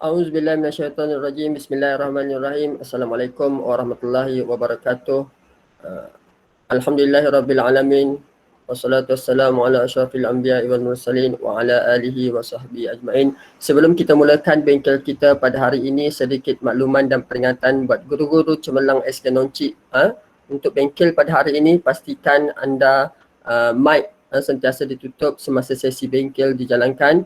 A'udzubillahi minasyaitonirrajim. Bismillahirrahmanirrahim. Assalamualaikum warahmatullahi wabarakatuh. Uh, Alhamdulillahirabbil alamin. Wassalatu wassalamu ala asyrafil anbiya'i wal mursalin wa ala alihi wa sahbihi ajmain. Sebelum kita mulakan bengkel kita pada hari ini, sedikit makluman dan peringatan buat guru-guru cemerlang SK Noncik. Untuk bengkel pada hari ini, pastikan anda mic sentiasa ditutup semasa sesi bengkel dijalankan.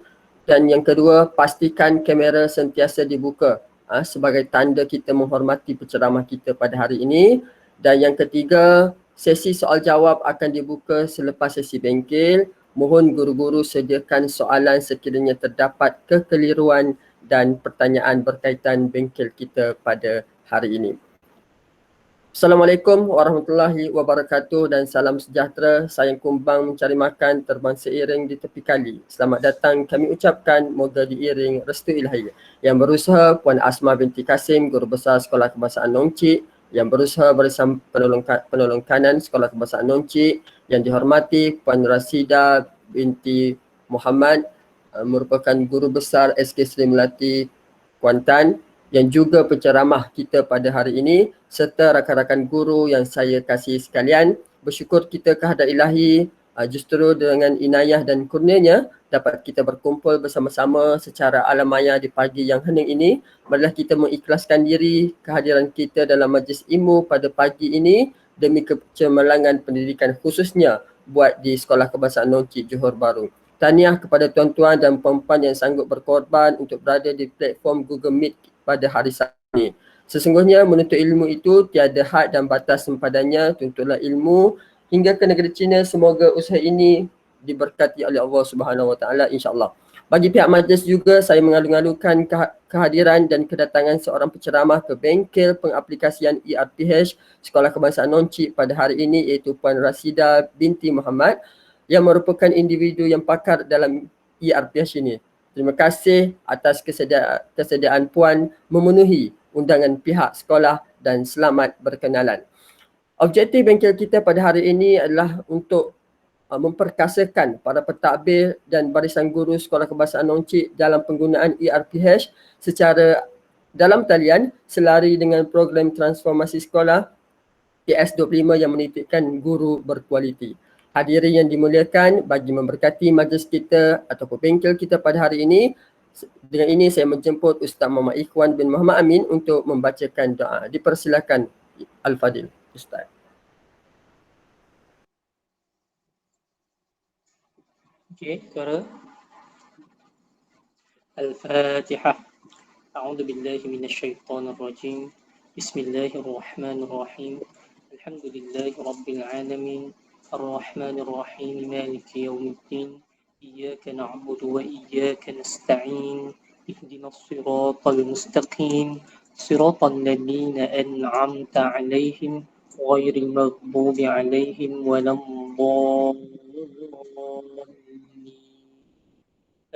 Dan yang kedua, pastikan kamera sentiasa dibuka sebagai tanda kita menghormati penceramah kita pada hari ini. Dan yang ketiga, sesi soal jawab akan dibuka selepas sesi bengkel. Mohon guru-guru sediakan soalan sekiranya terdapat kekeliruan dan pertanyaan berkaitan bengkel kita pada hari ini. Assalamualaikum warahmatullahi wabarakatuh dan salam sejahtera. Sayang kumbang mencari makan, terbang seiring di tepi kali. Selamat datang kami ucapkan, moga diiring restu ilahi. Yang berusaha Puan Asma binti Kasim, Guru Besar Sekolah Kebangsaan Noncik. Yang berusaha bersama penolong kanan Sekolah Kebangsaan Noncik. Yang dihormati Puan Rasida binti Muhammad, merupakan Guru Besar SK Sri Melati Kuantan, yang juga penceramah kita pada hari ini, serta rakan-rakan guru yang saya kasihi sekalian. Bersyukur kita kehadrat ilahi, justru dengan inayah dan kurnianya dapat kita berkumpul bersama-sama secara alam maya di pagi yang hening ini. Marilah kita mengikhlaskan diri kehadiran kita dalam majlis ilmu pada pagi ini demi kecemerlangan pendidikan, khususnya buat di Sekolah Kebangsaan Noncik Johor Bahru. Tahniah kepada tuan-tuan dan puan-puan yang sanggup berkorban untuk berada di platform Google Meet pada hari Sabtu ini. Sesungguhnya menuntut ilmu itu tiada had dan batas sempadannya. Tuntutlah ilmu hingga ke negeri China. Semoga usaha ini diberkati oleh Allah Subhanahu Wa Taala, insya-Allah. Bagi pihak majlis juga, saya mengalu-alukan kehadiran dan kedatangan seorang penceramah ke bengkel pengaplikasian ERPH Sekolah Kebangsaan Noncik pada hari ini, iaitu Puan Rasida binti Muhammad, yang merupakan individu yang pakar dalam ERPH ini. Terima kasih atas kesediaan Puan memenuhi undangan pihak sekolah dan selamat berkenalan. Objektif bengkel kita pada hari ini adalah untuk memperkasakan para pentadbir dan barisan guru Sekolah Kebangsaan Noncik dalam penggunaan ERPH secara dalam talian selari dengan program transformasi sekolah PS25 yang menitipkan guru berkualiti. Hadirin yang dimuliakan, bagi memberkati majlis kita ataupun bengkel kita pada hari ini, dengan ini saya menjemput Ustaz Muhammad Ikhwan bin Muhammad Amin untuk membacakan doa. Dipersilakan Al-Fadil, Ustaz. Okey, suara. Al-Fatihah. A'udzu billahi minasyaitonir rajim. Bismillahirrahmanirrahim. Alhamdulillahi rabbil alamin. Ar-Rahmanir Rahim. Maliki yaumiddin. Iyyaka na'budu wa iyyaka nasta'in. Ihdinas siratal mustaqim. Siratal ladzina an'amta 'alaihim ghairil maghdubi 'alaihim waladdallin.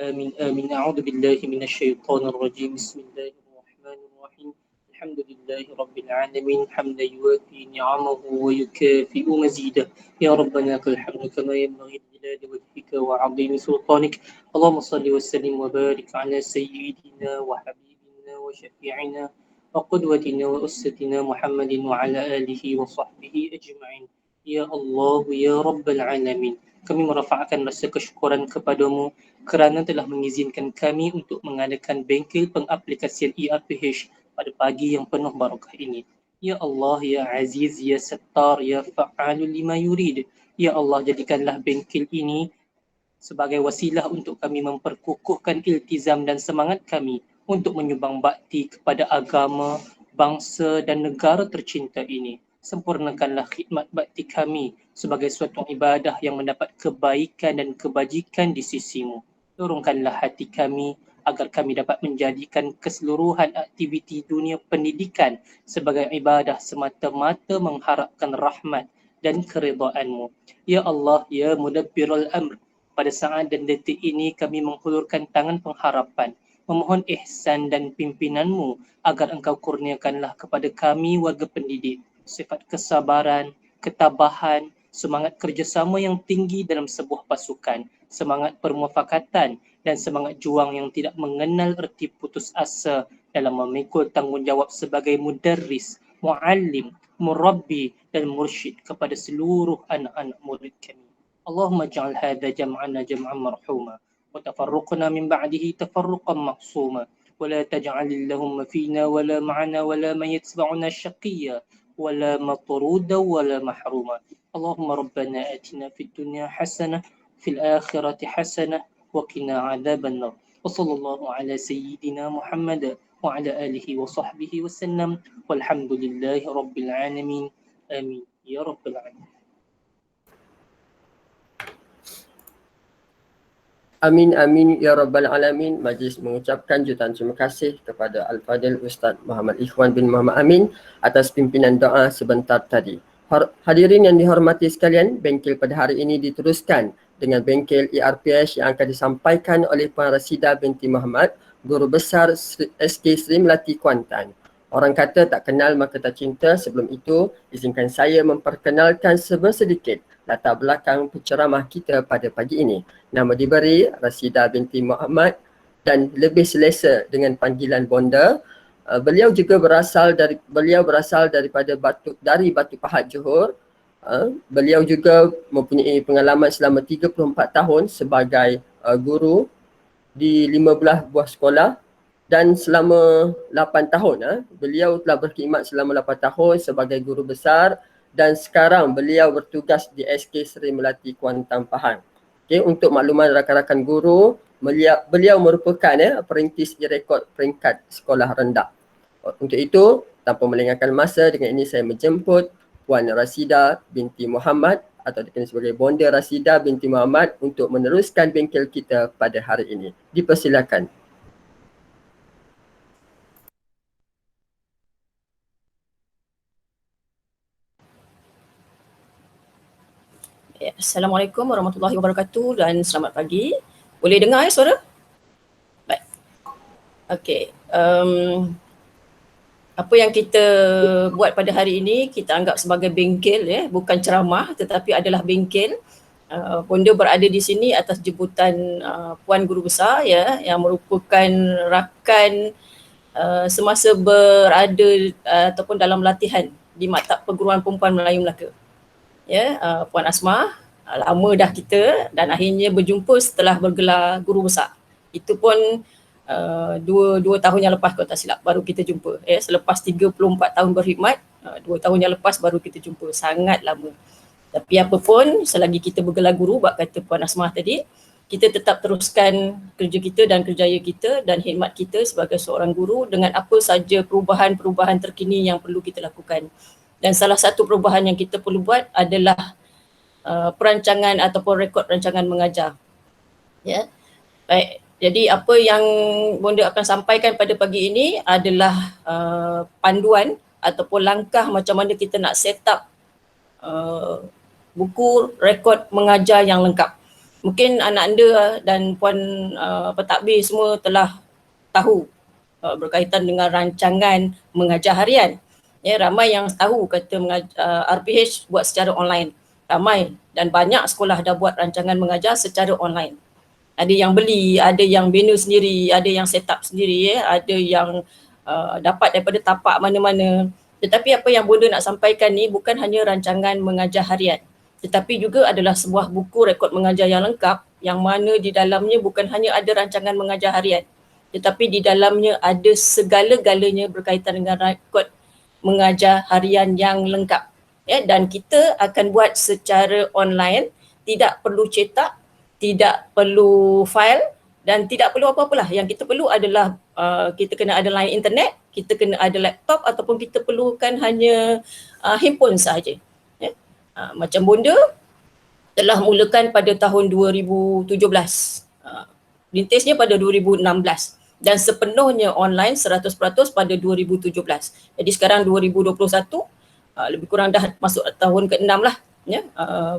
آمين آمين. أعوذ بالله من الشيطان الرجيم. بسم الله الرحمن الرحيم. الحمد لله رب العالمين حمدا يوافي نعمه ويكافئ مزيده. يا ربنا لك الحمد كما ينبغي لجلال وجهك وعظيم سلطانك. اللهم صل وسلم وبارك على سيدنا وحبيبنا وشفيعنا وقدوتنا وأسوتنا محمد وعلى آله وصحبه أجمعين. Ya Allah, Ya Rabbal Alamin, kami merafakkan rasa kesyukuran kepadamu kerana telah mengizinkan kami untuk mengadakan bengkel pengaplikasian ERPH pada pagi yang penuh barakah ini. Ya Allah, Ya Aziz, Ya Sattar, Ya Fa'alu lima yurid. Ya Allah, jadikanlah bengkel ini sebagai wasilah untuk kami memperkukuhkan iltizam dan semangat kami untuk menyumbang bakti kepada agama, bangsa dan negara tercinta ini. Sempurnakanlah khidmat bakti kami sebagai suatu ibadah yang mendapat kebaikan dan kebajikan di sisimu. Dorongkanlah hati kami agar kami dapat menjadikan keseluruhan aktiviti dunia pendidikan sebagai ibadah semata-mata mengharapkan rahmat dan keridaan-Mu. Ya Allah, Ya Mudabbirul Amr, pada saat dan detik ini kami menghulurkan tangan pengharapan, memohon ihsan dan pimpinan-Mu agar Engkau kurniakanlah kepada kami warga pendidik sifat kesabaran, ketabahan, semangat kerjasama yang tinggi dalam sebuah pasukan, semangat permufakatan dan semangat juang yang tidak mengenal erti putus asa dalam memikul tanggungjawab sebagai mudarris, muallim, murabbi dan mursyid kepada seluruh anak-anak murid kami. Allahumma ja'al hadha jam'ana jam'an marhuma wa tafarruqna min ba'dihi tafarruqan ma'suma ولا تجعل اللهم فينا ولا معنا ولا من يتبعنا شقيا ولا مطرودا ولا محروما اللهم ربنا آتنا في الدنيا حسنة في الآخرة حسنة وقنا عذاب النار وصلى الله على سيدنا محمد وعلى آله وصحبه وسلم والحمد لله رب العالمين آمين يا رب العالمين. Amin amin ya rabbal alamin. Majlis mengucapkan jutaan terima kasih kepada Al-Fadil Ustaz Muhammad Ikhwan bin Muhammad Amin atas pimpinan doa sebentar tadi. Hadirin yang dihormati sekalian, bengkel pada hari ini diteruskan dengan bengkel ERPS yang akan disampaikan oleh Puan Rasida binti Muhammad, Guru Besar SK Sri Melati Kuantan. Orang kata tak kenal maka tak cinta. Sebelum itu, izinkan saya memperkenalkan sedikit latar belakang penceramah kita pada pagi ini. Nama diberi Rasida binti Muhammad dan lebih selesa dengan panggilan Bonda. Beliau berasal daripada Batu Pahat, Johor. Beliau juga mempunyai pengalaman selama 34 tahun sebagai guru di 15 buah sekolah dan selama 8 tahun beliau telah berkhidmat selama 8 tahun sebagai guru besar dan sekarang beliau bertugas di SK Sri Melati Kuantan Pahang. Okay, untuk makluman rakan-rakan guru, beliau merupakan perintis e-rekod peringkat sekolah rendah. Untuk itu, tanpa melengahkan masa, dengan ini saya menjemput Puan Rasida binti Muhammad atau dikenal sebagai Bonda Rasida binti Muhammad untuk meneruskan bengkel kita pada hari ini. Dipersilakan. Assalamualaikum warahmatullahi wabarakatuh dan selamat pagi. Boleh dengar suara? Baik. Okey. Apa yang kita buat pada hari ini kita anggap sebagai bengkel, bukan ceramah tetapi adalah bengkel. Bonda berada di sini atas jemputan Puan Guru Besar yang merupakan rakan semasa berada ataupun dalam latihan di Maktab Perguruan Perempuan Melayu Melaka. Puan Asma, lama dah kita dan akhirnya berjumpa setelah bergelar guru besar. Itu pun dua tahun yang lepas kalau tak silap baru kita jumpa. Selepas 34 tahun berkhidmat, 2 tahun yang lepas baru kita jumpa. Sangat lama. Tapi apa pun, selagi kita bergelar guru, bab kata Puan Asma tadi, kita tetap teruskan kerja kita dan kerjaya kita dan khidmat kita sebagai seorang guru dengan apa saja perubahan-perubahan terkini yang perlu kita lakukan. Dan salah satu perubahan yang kita perlu buat adalah perancangan ataupun rekod rancangan mengajar. Baik, jadi apa yang Bonda akan sampaikan pada pagi ini adalah panduan ataupun langkah macam mana kita nak set up buku rekod mengajar yang lengkap. Mungkin anak anda dan puan pentadbir semua telah tahu berkaitan dengan rancangan mengajar harian. Ramai yang tahu kata RPH buat secara online. Ramai dan banyak sekolah dah buat rancangan mengajar secara online. Ada yang beli, ada yang bina sendiri, ada yang set up sendiri, ada yang dapat daripada tapak mana-mana. Tetapi apa yang Bonda nak sampaikan ni bukan hanya rancangan mengajar harian, tetapi juga adalah sebuah buku rekod mengajar yang lengkap yang mana di dalamnya bukan hanya ada rancangan mengajar harian, tetapi di dalamnya ada segala-galanya berkaitan dengan rekod mengajar harian yang lengkap. Dan kita akan buat secara online, tidak perlu cetak, tidak perlu file dan tidak perlu apa-apalah. Yang kita perlu adalah kita kena ada line internet, kita kena ada laptop ataupun kita perlukan hanya handphone sahaja. Macam Bonda telah mulakan pada tahun 2017. Rintisnya pada 2016 dan sepenuhnya online 100% pada 2017. Jadi sekarang 2021, lebih kurang dah masuk tahun ke-6 lah.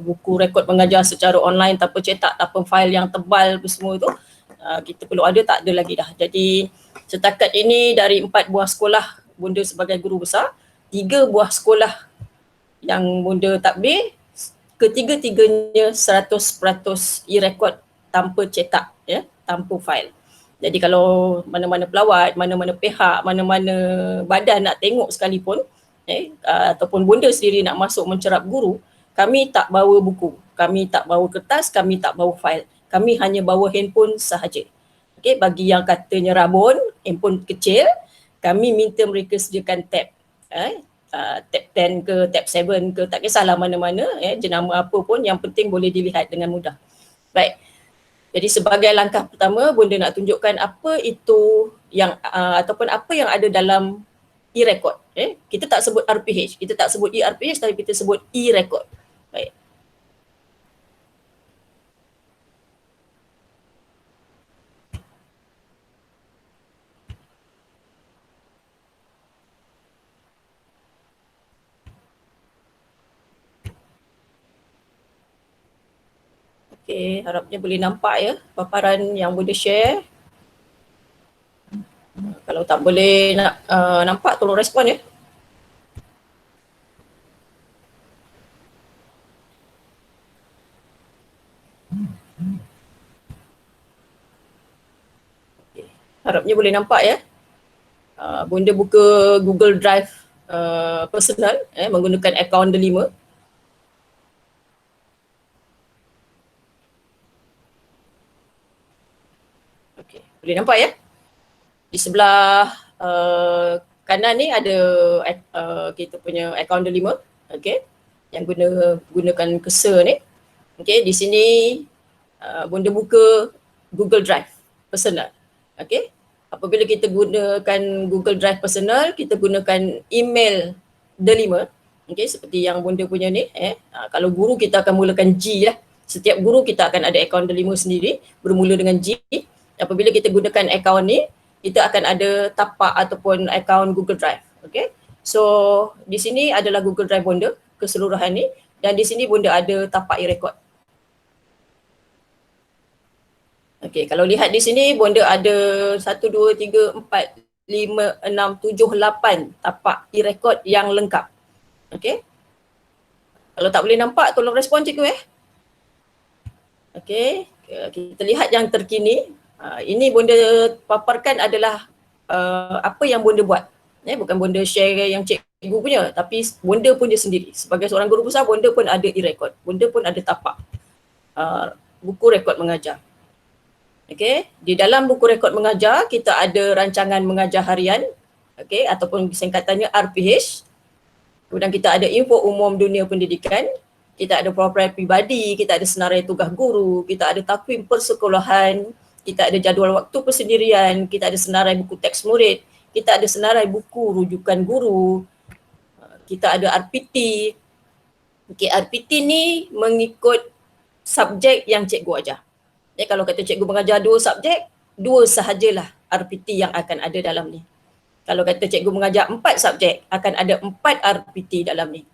Buku rekod mengajar secara online tanpa cetak, tanpa file yang tebal semua itu, kita perlu ada, tak ada lagi dah. Jadi setakat ini dari 4 buah sekolah Bonda sebagai guru besar, 3 buah sekolah yang Bonda takbir, ketiga-tiganya 100% e-rekod tanpa cetak. tanpa file. Jadi kalau mana-mana pelawat, mana-mana pihak, mana-mana badan nak tengok sekalipun, ataupun bonda sendiri nak masuk mencerap guru, kami tak bawa buku, kami tak bawa kertas, kami tak bawa file. Kami hanya bawa handphone sahaja. Okay, bagi yang katanya rabun, handphone kecil, kami minta mereka sediakan tab. Tab 10 ke, tab 7 ke, tak kisahlah mana-mana, jenama apa pun, yang penting boleh dilihat dengan mudah. Baik. Jadi sebagai langkah pertama, bonda nak tunjukkan apa itu yang ataupun apa yang ada dalam e-record. Kita tak sebut RPH, kita tak sebut e-RPH, tapi kita sebut e-record. Baik. Okay, harapnya boleh nampak ya paparan yang boleh share. Kalau tak boleh nak nampak, tolong respon ya. Okay. Harapnya boleh nampak ya. Bonda buka Google Drive personal menggunakan akaun Delima. Okay. Boleh nampak ya? Di sebelah kanan ni ada kita punya akaun Delima, okay, yang gunakan cursor ni. Okay, di sini bonda buka Google Drive personal. Okay, apabila kita gunakan Google Drive personal, kita gunakan email Delima. Okay, seperti yang bonda punya ni. Kalau guru kita akan mulakan G lah. Setiap guru kita akan ada akaun Delima sendiri bermula dengan G. Apabila kita gunakan akaun ni, kita akan ada tapak ataupun akaun Google Drive. Okay, so di sini adalah Google Drive bonda keseluruhan ni, dan di sini bonda ada tapak e-record. Okay, kalau lihat di sini bonda ada 1, 2, 3, 4, 5, 6, 7, 8 tapak e-record yang lengkap. Okay, kalau tak boleh nampak, tolong respon cikgu Okay, kita lihat yang terkini. Ini bonda paparkan adalah apa yang bonda buat. Bukan bonda share yang cikgu punya, tapi bonda punya sendiri. Sebagai seorang guru besar, bonda pun ada e-record. Bonda pun ada tapak buku rekod mengajar. Okay, di dalam buku rekod mengajar, kita ada rancangan mengajar harian, okay, ataupun singkatannya RPH. Kemudian kita ada info umum dunia pendidikan, kita ada program pribadi, kita ada senarai tugas guru, kita ada takwim persekolahan, kita ada jadual waktu persendirian, kita ada senarai buku teks murid, kita ada senarai buku rujukan guru, kita ada RPT. Okay, RPT ni mengikut subjek yang cikgu ajar. Kalau kata cikgu mengajar 2 subjek, 2 sahajalah RPT yang akan ada dalam ni. Kalau kata cikgu mengajar 4 subjek, akan ada 4 RPT dalam ni.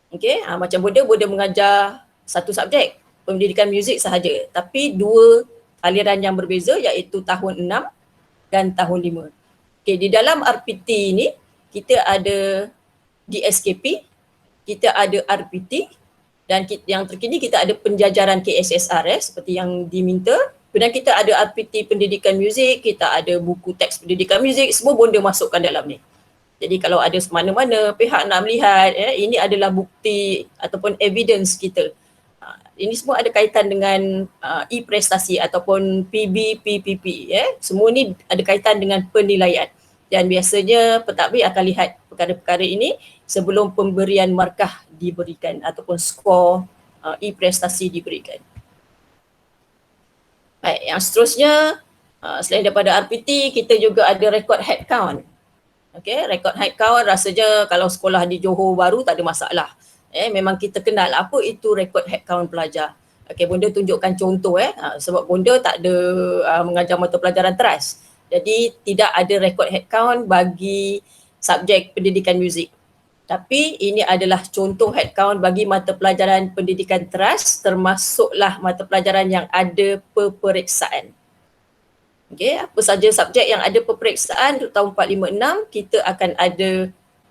Okay, macam bonda mengajar 1 subjek, pendidikan muzik sahaja, tapi 2 aliran yang berbeza, iaitu tahun 6 dan tahun 5. Okay, di dalam RPT ni, kita ada DSKP, kita ada RPT, dan yang terkini kita ada penjajaran KSSRS seperti yang diminta. Kemudian kita ada RPT pendidikan muzik, kita ada buku teks pendidikan muzik, semua bonda masukkan dalam ni. Jadi kalau ada mana-mana pihak nak melihat, ini adalah bukti ataupun evidence kita. Ini semua ada kaitan dengan e-prestasi ataupun PB, PPP. Semua ni ada kaitan dengan penilaian. Dan biasanya pentadbir akan lihat perkara-perkara ini sebelum pemberian markah diberikan ataupun skor e-prestasi diberikan. Baik, yang seterusnya, selain daripada RPT, kita juga ada record head count. Okay, record head count rasanya kalau sekolah di Johor Bahru tak ada masalah. Memang kita kenal apa itu record head count pelajar. Okay, bonda tunjukkan contoh sebab bonda tak ada mengajar mata pelajaran teras. Jadi tidak ada record head count bagi subjek pendidikan muzik. Tapi ini adalah contoh head count bagi mata pelajaran pendidikan teras, termasuklah mata pelajaran yang ada peperiksaan. Okay, apa saja subjek yang ada peperiksaan untuk tahun 456, kita akan ada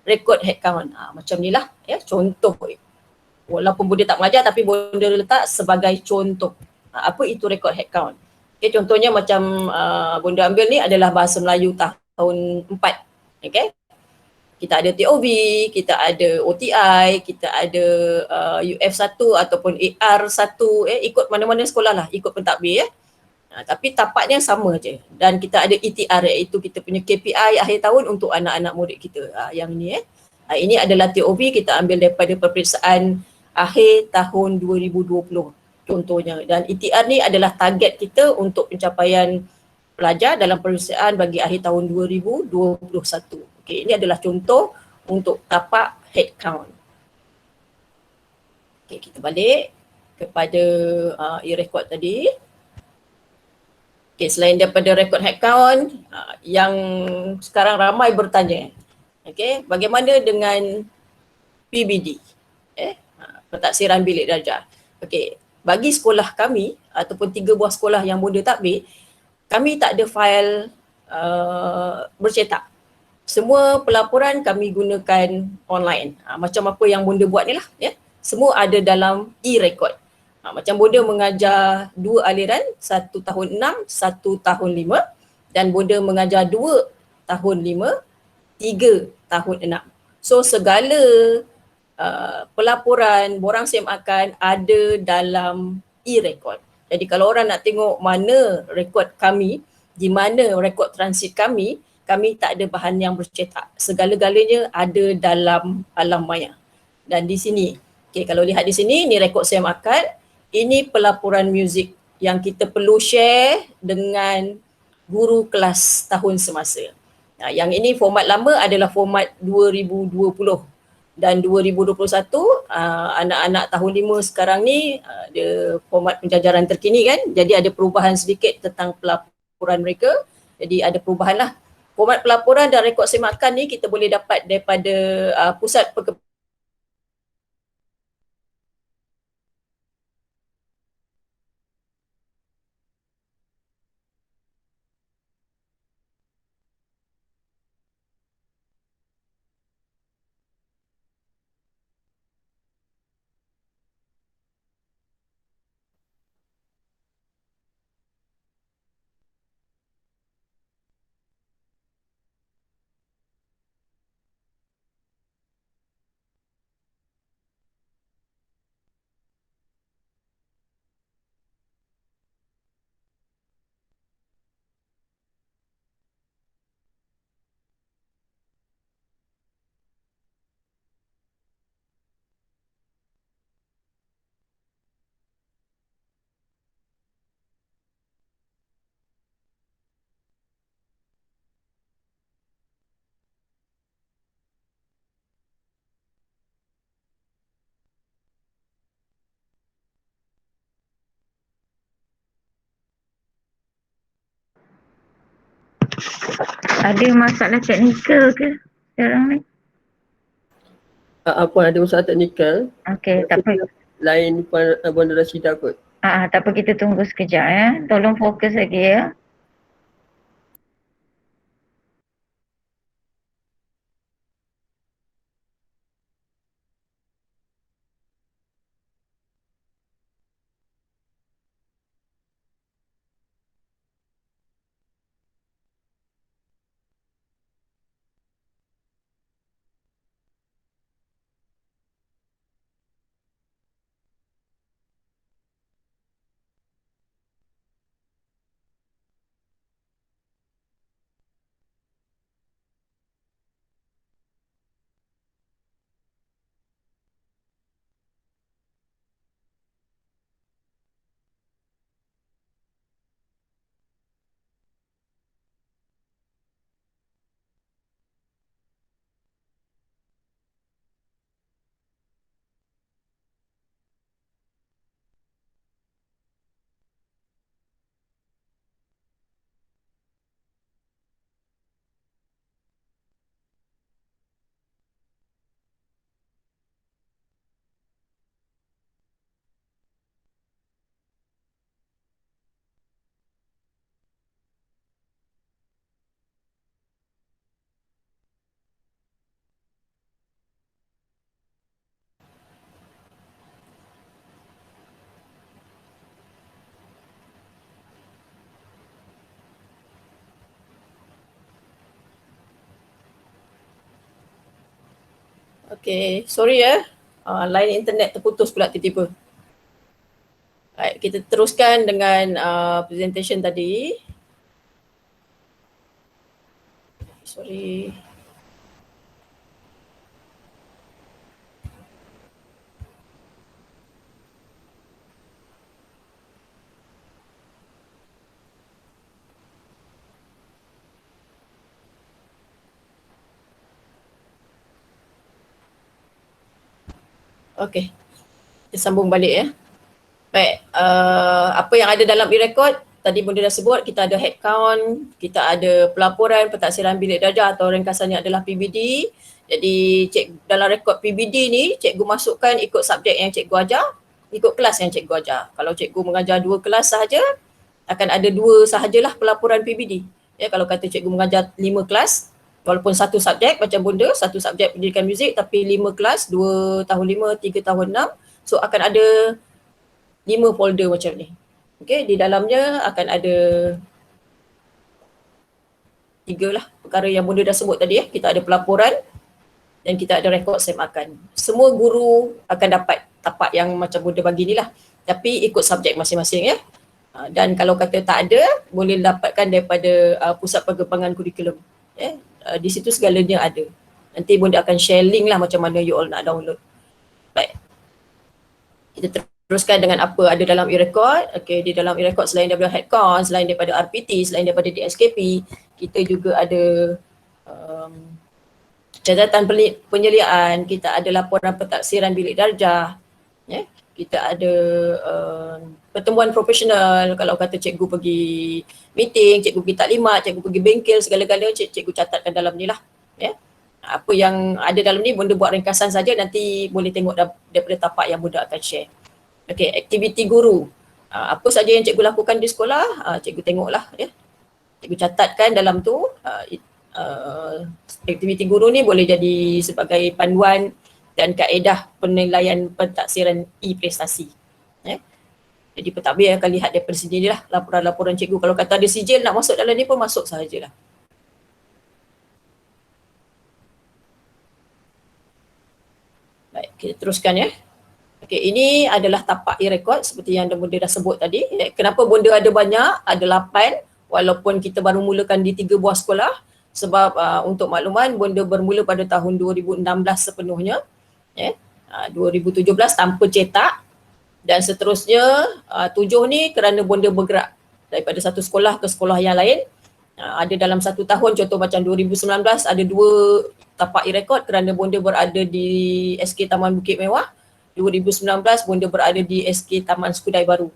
record head count. Macam ni lah contoh. Walaupun bonda tak mengajar tapi bonda letak sebagai contoh. Apa itu record head count? Okay, contohnya macam Bonda ambil ni adalah bahasa Melayu tahun 4. Okay. Kita ada TOV, kita ada OTI, kita ada UF1 ataupun AR1, ikut mana-mana sekolah lah, ikut pentadbir ya. Tapi tapaknya sama je. Dan kita ada ETR iaitu kita punya KPI akhir tahun untuk anak-anak murid kita. Yang ni ini adalah TOV kita ambil daripada peperiksaan akhir tahun 2020 contohnya. Dan ETR ni adalah target kita untuk pencapaian pelajar dalam peperiksaan bagi akhir tahun 2021. Okey, ini adalah contoh untuk tapak headcount. Okey, kita balik kepada e-record tadi. Okey, selain daripada rekod headcount, yang sekarang ramai bertanya, okey, bagaimana dengan PBD? Pentaksiran bilik darjah. Okey, bagi sekolah kami ataupun 3 buah sekolah yang Bonda takbir, kami tak ada fail bercetak. Semua pelaporan kami gunakan online. Macam apa yang Bonda buat ni lah. Ya. Semua ada dalam e-record. Macam Bonda mengajar 2 aliran, 1 tahun 6, 1 tahun 5 dan Bonda mengajar 2 tahun 5, 3 tahun 6. So segala pelaporan borang semakan ada dalam e-record. Jadi kalau orang nak tengok mana rekod kami, di mana rekod transit kami tak ada bahan yang bercetak. Segala-galanya ada dalam alam maya. Dan di sini, okay, kalau lihat di sini, ni rekod SEM akad. Ini pelaporan muzik yang kita perlu share dengan guru kelas tahun semasa. Yang ini format lama adalah format 2020 dan 2021 anak-anak tahun 5 sekarang ni dia format penjajaran terkini kan. Jadi ada perubahan sedikit tentang pelaporan mereka. Jadi ada perubahan lah. Format pelaporan dan rekod semakan ni kita boleh dapat daripada pusat Ada masalah teknikal ke sekarang ni? Puan ada masalah teknikal. Okey, tak apa. Lain Puan Bonda Rashidah kot. Tak apa, kita tunggu sekejap ya. Tolong fokus lagi ya. Okay, sorry ya. Line internet terputus pula tiba-tiba. Baik, kita teruskan dengan presentation tadi. Sorry. Okay, kita sambung balik ya. Baik, apa yang ada dalam e-record tadi Bonda dah sebut, kita ada head count, kita ada pelaporan pentaksiran bilik darjah atau ringkasannya adalah PBD. Jadi dalam rekod PBD ni cikgu masukkan ikut subjek yang cikgu ajar, ikut kelas yang cikgu ajar. Kalau cikgu mengajar 2 kelas sahaja, akan ada 2 sahajalah pelaporan PBD. Ya, kalau kata cikgu mengajar 5 kelas, walaupun 1 subjek macam Bonda, 1 subjek pendidikan muzik tapi 5 kelas, 2 tahun 5, 3 tahun 6, so akan ada 5 folder macam ni. Okay, di dalamnya akan ada 3 lah perkara yang Bonda dah sebut tadi ya. Kita ada pelaporan dan kita ada rekod semakan. Semua guru akan dapat tapak yang macam Bonda bagi ni lah. Tapi ikut subjek masing-masing ya. Dan kalau kata tak ada, boleh dapatkan daripada pusat pengembangan kurikulum. Ya. Di situ segalanya ada. Nanti Bonda akan share link lah macam mana you all nak download. Baik. Kita teruskan dengan apa ada dalam e-record. Okay, di dalam e-record selain daripada head count, selain daripada RPT, selain daripada DSKP, kita juga ada catatan penyeliaan, kita ada laporan pentaksiran bilik darjah, ya. Kita ada pertemuan profesional, kalau kata cikgu pergi meeting, cikgu pergi taklimat, cikgu pergi bengkel, segala-galanya cikgu catatkan dalam ni lah. Ya. Apa yang ada dalam ni Bonda buat ringkasan saja, nanti boleh tengok daripada tapak yang Bonda akan share. Okay, aktiviti guru. Apa saja yang cikgu lakukan di sekolah, cikgu tengoklah ya. Cikgu catatkan dalam tu. Aktiviti guru ni boleh jadi sebagai panduan dan kaedah penilaian pentaksiran e-prestasi. Ya. Jadi pentadbir akan lihat daripada sini lah laporan-laporan cikgu. Kalau kata ada sijil nak masuk dalam ni pun masuk sahajalah. Baik, kita teruskan ya. Okey, ini adalah tapak e-record seperti yang Bonda dah sebut tadi. Kenapa Bonda ada banyak? Ada 8 walaupun kita baru mulakan di 3 buah sekolah. Sebab untuk makluman Bonda bermula pada tahun 2016 sepenuhnya. 2017 tanpa cetak dan seterusnya 7 ni kerana Bonda bergerak daripada satu sekolah ke sekolah yang lain. Ada dalam 1 tahun, contoh macam 2019 ada 2 tapak e-record kerana Bonda berada di SK Taman Bukit Mewah. 2019 Bonda berada di SK Taman Skudai Baru.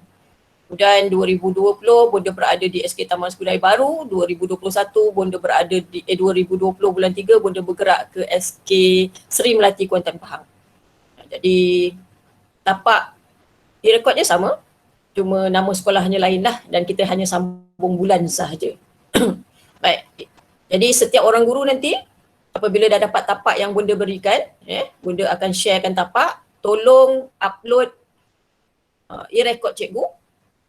Kemudian 2020 Bonda berada di SK Taman Skudai Baru. 2021 Bonda berada di 2020 bulan 3 Bonda bergerak ke SK Seri Melati Kuantan Pahang. Jadi tapak e-recordnya sama, cuma nama sekolahnya lain lah dan kita hanya sambung bulan sahaja. Baik. Jadi setiap orang guru nanti apabila dah dapat tapak yang Bonda berikan, Bonda akan sharekan tapak. Tolong upload e-record cikgu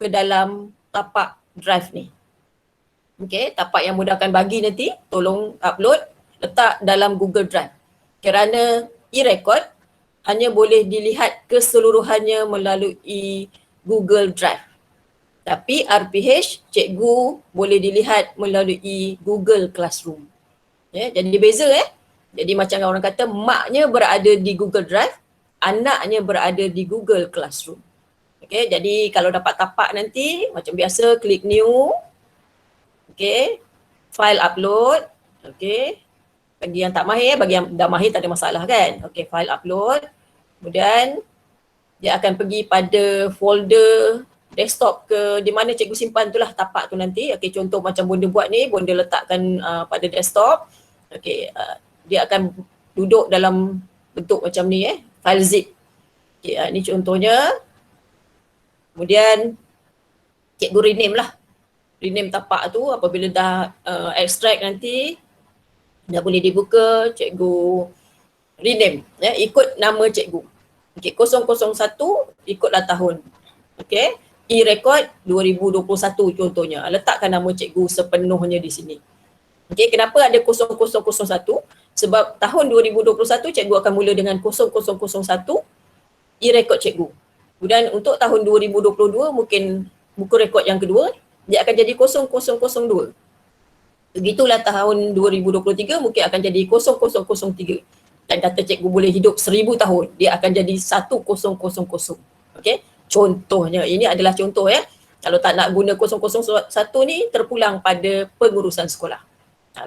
ke dalam tapak drive ni. Okay, tapak yang Bonda akan bagi nanti, tolong upload, letak dalam Google Drive. Kerana e-record hanya boleh dilihat keseluruhannya melalui Google Drive. Tapi RPH, cikgu boleh dilihat melalui Google Classroom. Jadi beza Jadi macam orang kata, maknya berada di Google Drive, anaknya berada di Google Classroom. Okay, jadi kalau dapat tapak nanti, macam biasa, klik new. Okay, file upload. Okay, bagi yang tak mahir, bagi yang dah mahir tak ada masalah kan. Okay, file upload. Kemudian, dia akan pergi pada folder desktop ke di mana cikgu simpan tu lah tapak tu nanti. Okay, contoh macam Bonda buat ni, Bonda letakkan pada desktop. Okay, dia akan duduk dalam bentuk macam ni file zip. Okay, ni contohnya. Kemudian cikgu rename lah. Rename tapak tu apabila dah extract nanti dah boleh dibuka, cikgu rename ikut nama cikgu. Okay, 001 ikutlah tahun. Okay, e-record 2021 contohnya. Letakkan nama cikgu sepenuhnya di sini. Okay, kenapa ada 0001? Sebab tahun 2021 cikgu akan mula dengan 0001 e-rekod cikgu. Kemudian untuk tahun 2022 mungkin buku rekod yang kedua dia akan jadi 0002. Begitulah tahun 2023 mungkin akan jadi 0003. Dan data cikgu boleh hidup 1000 tahun, dia akan jadi 1000. Okey? Contohnya, ini adalah contoh ya. Kalau tak nak guna 001 ni terpulang pada pengurusan sekolah.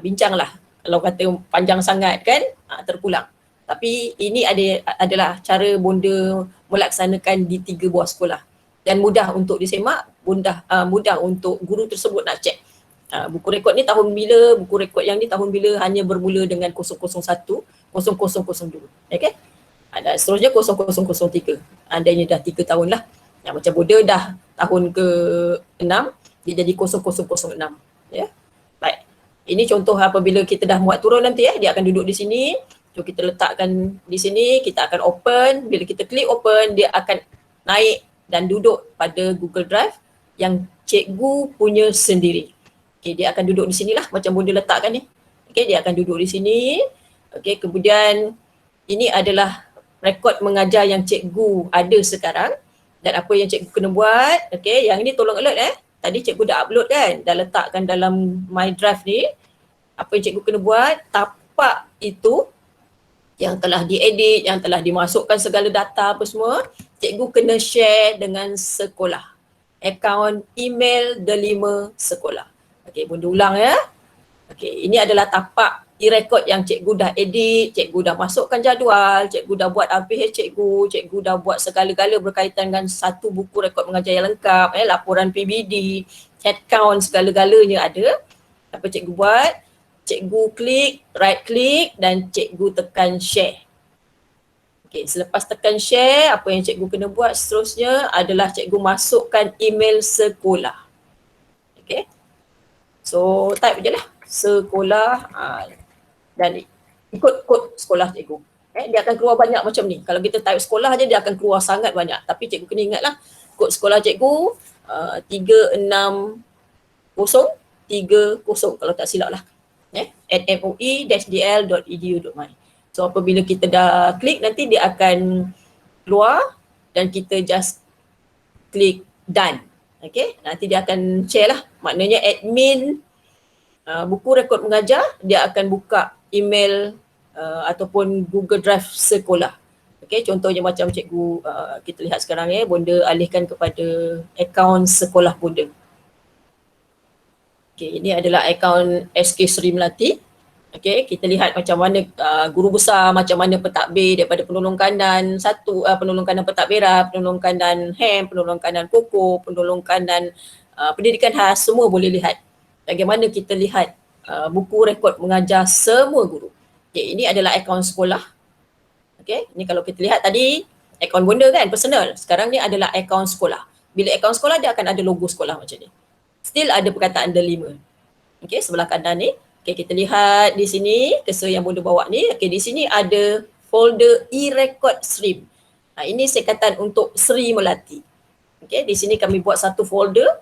Bincanglah. Kalau kata panjang sangat kan, terpulang. Tapi ini adalah cara bonda melaksanakan di 3 buah sekolah. Dan mudah untuk disemak, mudah untuk guru tersebut nak cek. Buku rekod ni tahun bila, buku rekod yang ni tahun bila, hanya bermula dengan 001, 0002. Okay? Dan seterusnya 0003. Andainya dah 3 tahun lah. Macam bonda dah tahun ke-6, dia jadi 0006. Ya? Baik. Ini contoh apabila kita dah muat turun nanti dia akan duduk di sini. So kita letakkan di sini, kita akan open. Bila kita klik open, dia akan naik dan duduk pada Google Drive yang cikgu punya sendiri. Okay, dia akan duduk di sinilah macam bonda letakkan ni. Okay, dia akan duduk di sini. Okay, kemudian ini adalah rekod mengajar yang cikgu ada sekarang dan apa yang cikgu kena buat. Okay, yang ini tolong alert Tadi cikgu dah upload kan, dah letakkan dalam My Drive ni. Apa yang cikgu kena buat, tapak itu yang telah diedit, yang telah dimasukkan segala data apa semua, cikgu kena share dengan sekolah. Akaun email Delima sekolah. Okey, bonda ulang ya. Okey, ini adalah tapak e-rekod yang cikgu dah edit, cikgu dah masukkan jadual, cikgu dah buat RPH cikgu dah buat segala-gala berkaitan dengan satu buku rekod mengajar yang lengkap, laporan PBD, head count, segala-galanya ada. Apa cikgu buat? Cikgu klik, right click dan cikgu tekan share. Okey, selepas tekan share, apa yang cikgu kena buat seterusnya adalah cikgu masukkan email sekolah. Okey. So type je lah sekolah dan ikut kod sekolah cikgu. Dia akan keluar banyak macam ni. Kalau kita type sekolah je dia akan keluar sangat banyak. Tapi cikgu kena ingatlah kod sekolah cikgu 36030 kalau tak silap lah. At moi-dl.edu.my. So apabila kita dah klik nanti dia akan keluar dan kita just klik done. Okay, nanti dia akan share lah. Maknanya admin buku rekod mengajar, dia akan buka email ataupun Google Drive sekolah. Okay, contohnya macam cikgu kita lihat sekarang bonda alihkan kepada akaun sekolah bonda. Okay, ini adalah akaun SK Sri Melati. Okay, kita lihat macam mana guru besar, macam mana pentadbir daripada penolong kanan penolong kanan pentadbiran, penolong kanan HEM, penolong kanan KOKO, penolong kanan pendidikan khas, semua boleh lihat. Bagaimana kita lihat buku rekod mengajar semua guru. Okay, ini adalah akaun sekolah. Okay, ini kalau kita lihat tadi akaun bonda kan, personal. Sekarang ni adalah akaun sekolah. Bila akaun sekolah dia akan ada logo sekolah macam ni. Still ada perkataan Delima. Okay, sebelah kanan ni. Okay, kita lihat di sini, cursor yang bonda bawa ni. Okay, di sini ada folder e-record stream. Ini sekatan untuk Sri Melati. Okay, di sini kami buat satu folder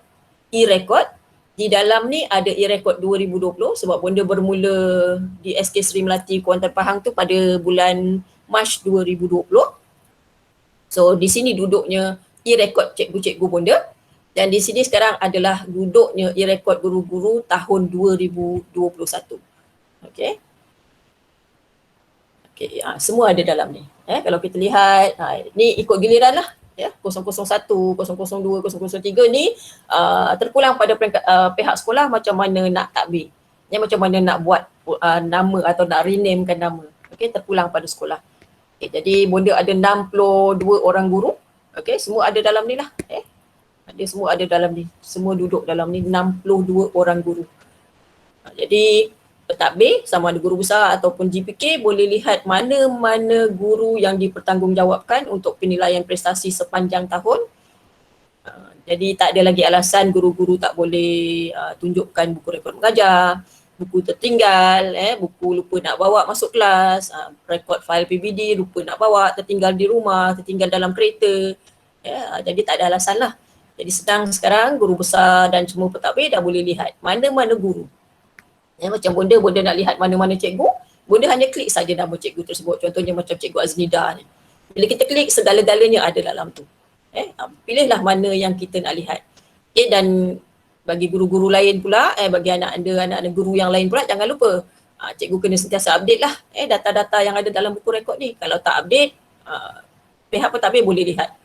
e-record. Di dalam ni ada e-record 2020 sebab bonda bermula di SK Sri Melati Kuantan Pahang tu pada bulan Mac 2020. So di sini duduknya e-record cikgu-cikgu bonda. Dan di sini sekarang adalah duduknya e-rekod guru-guru tahun 2021. Okey. Okey, semua ada dalam ni. Kalau kita lihat, ni ikut giliran lah. 001, 002, 003 ni terpulang pada pihak sekolah macam mana nak takbir. Macam mana nak buat nama atau nak renamekan nama. Okey, terpulang pada sekolah. Okay, jadi bonda ada 62 orang guru. Okey, semua ada dalam ni lah. Dia semua ada dalam ni. Semua duduk dalam ni, 62 orang guru. Jadi pentadbir sama ada guru besar ataupun GPK boleh lihat mana-mana guru yang dipertanggungjawabkan untuk penilaian prestasi sepanjang tahun. Jadi tak ada lagi alasan guru-guru tak boleh tunjukkan buku rekod mengajar, buku tertinggal, buku lupa nak bawa masuk kelas, rekod file PBD lupa nak bawa, tertinggal di rumah, tertinggal dalam kereta. Jadi tak ada alasan lah. Jadi sedang sekarang guru besar dan semua pentadbir dah boleh lihat mana-mana guru. Macam bonda nak lihat mana-mana cikgu, Bunda hanya klik saja nama cikgu tersebut. Contohnya macam Cikgu Aznida ni. Bila kita klik, segala-galanya ada dalam tu. Pilihlah mana yang kita nak lihat. Dan bagi guru-guru lain pula, bagi anak-anak guru yang lain pula, jangan lupa cikgu kena sentiasa update lah data-data yang ada dalam buku rekod ni. Kalau tak update, pihak pentadbir boleh lihat.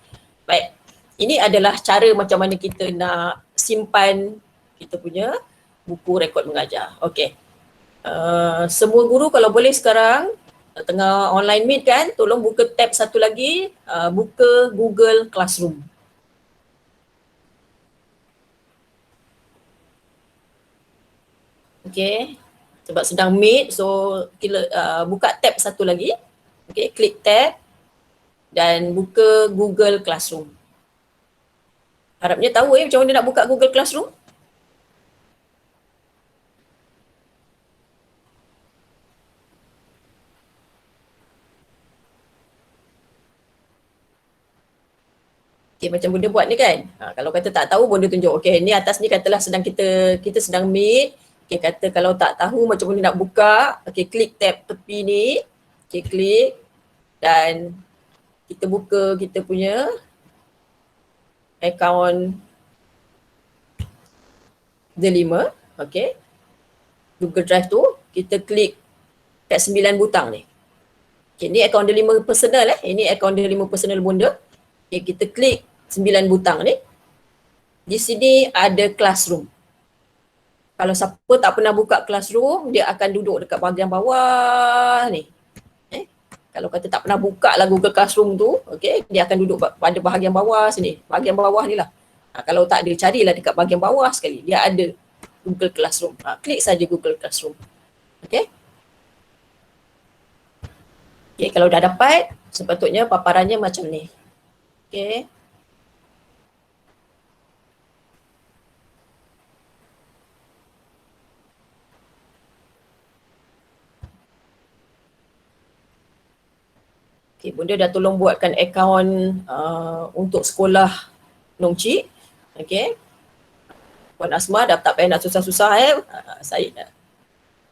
Baik, ini adalah cara macam mana kita nak simpan kita punya buku rekod mengajar. Okey. Semua guru kalau boleh sekarang tengah online meet kan, tolong buka tab satu lagi, buka Google Classroom. Okey, sebab sedang meet, so buka tab satu lagi. Okey, klik tab dan buka Google Classroom. Harapnya tahu macam mana nak buka Google Classroom. Okay, macam bunda buat ni kan. Kalau kata tak tahu, bunda tunjuk. Okay, ni atas ni katalah sedang kita sedang meet. Okay, kata kalau tak tahu macam mana nak buka. Okay, klik tab tepi ni. Okay, klik. Dan kita buka kita punya akaun D5. Okay. Google Drive tu. Kita klik kat 9 butang ni. Okay, ni akaun D5 personal Ini akaun D5 personal bunda. Okay, kita klik 9 butang ni. Di sini ada classroom. Kalau siapa tak pernah buka classroom, dia akan duduk dekat bahagian bawah ni. Kalau kata tak pernah buka lah Google Classroom tu, okay, dia akan duduk pada bahagian bawah sini. Bahagian bawah ni lah. Kalau tak ada, carilah dekat bahagian bawah sekali. Dia ada Google Classroom. Klik saja Google Classroom. Okay. Okay, kalau dah dapat, sepatutnya paparannya macam ni. Okay. Okay, bunda dah tolong buatkan akaun untuk sekolah Nong Cik. Okay. Puan Asma dah tak payah nak susah-susah saya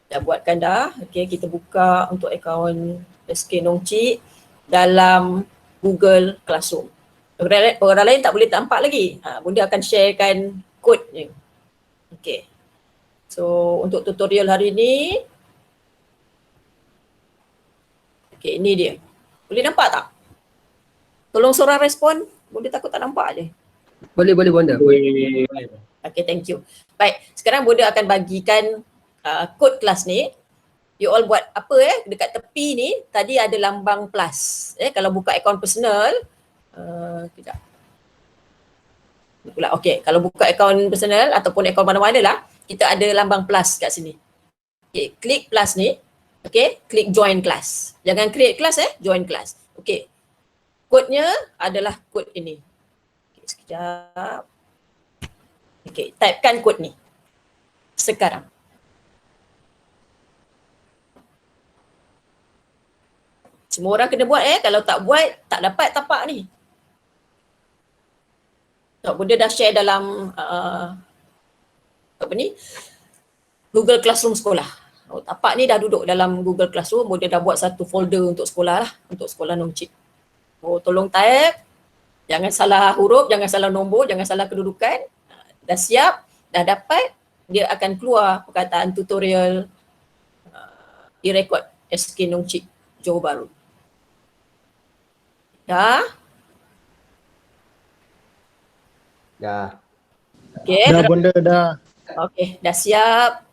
dah buatkan dah. Okay, kita buka untuk akaun SK Nong Cik dalam Google Classroom. Orang lain tak boleh nampak lagi. Bunda akan sharekan kod ni. Okay. So untuk tutorial hari ni, okay, ini dia. Boleh nampak tak? Tolong sorang respon. Bunda takut tak nampak je. Boleh bunda. Boleh. Okay, thank you. Baik, sekarang bunda akan bagikan kod kelas ni. You all buat apa dekat tepi ni, tadi ada lambang plus. Kalau buka akaun personal, kejap. Okay, kalau buka akaun personal ataupun akaun mana-mana lah, kita ada lambang plus kat sini. Okay, klik plus ni. Okay, klik join class. Jangan create class join class. Okay, kodnya adalah kod ini. Okay, sekejap. Okay, typekan kod ni. Sekarang. Semua orang kena buat kalau tak buat, tak dapat tapak ni. So, bunda dah share dalam Google Classroom sekolah. Tapak ni dah duduk dalam Google Classroom, bunda dah buat satu folder untuk sekolah lah, untuk sekolah Nong Cik. Tolong type, jangan salah huruf, jangan salah nombor, jangan salah kedudukan. Dah siap, dah dapat, dia akan keluar perkataan tutorial e-record SK Nong Cik Johor Bahru. Dah? Dah. Okay. Dah bunda dah. Okay, dah siap.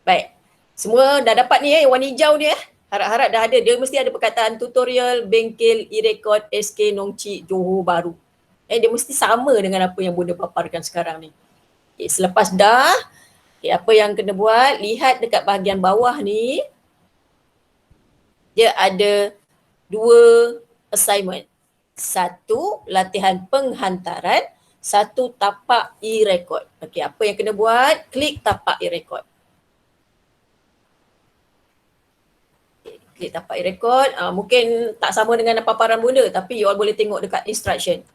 Baik. Semua dah dapat ni warna hijau ni Harap-harap dah ada. Dia mesti ada perkataan tutorial bengkel e-record SK Nong Cik Johor Bahru. Dia mesti sama dengan apa yang bunda paparkan sekarang ni. Okay, selepas dah, apa yang kena buat, lihat dekat bahagian bawah ni, dia ada 2 assignment. 1, latihan penghantaran. 1, tapak e-record. Okay, apa yang kena buat, klik tapak e-record. Klik tapak e-record. Mungkin tak sama dengan paparan bunda, tapi you all boleh tengok dekat instruction.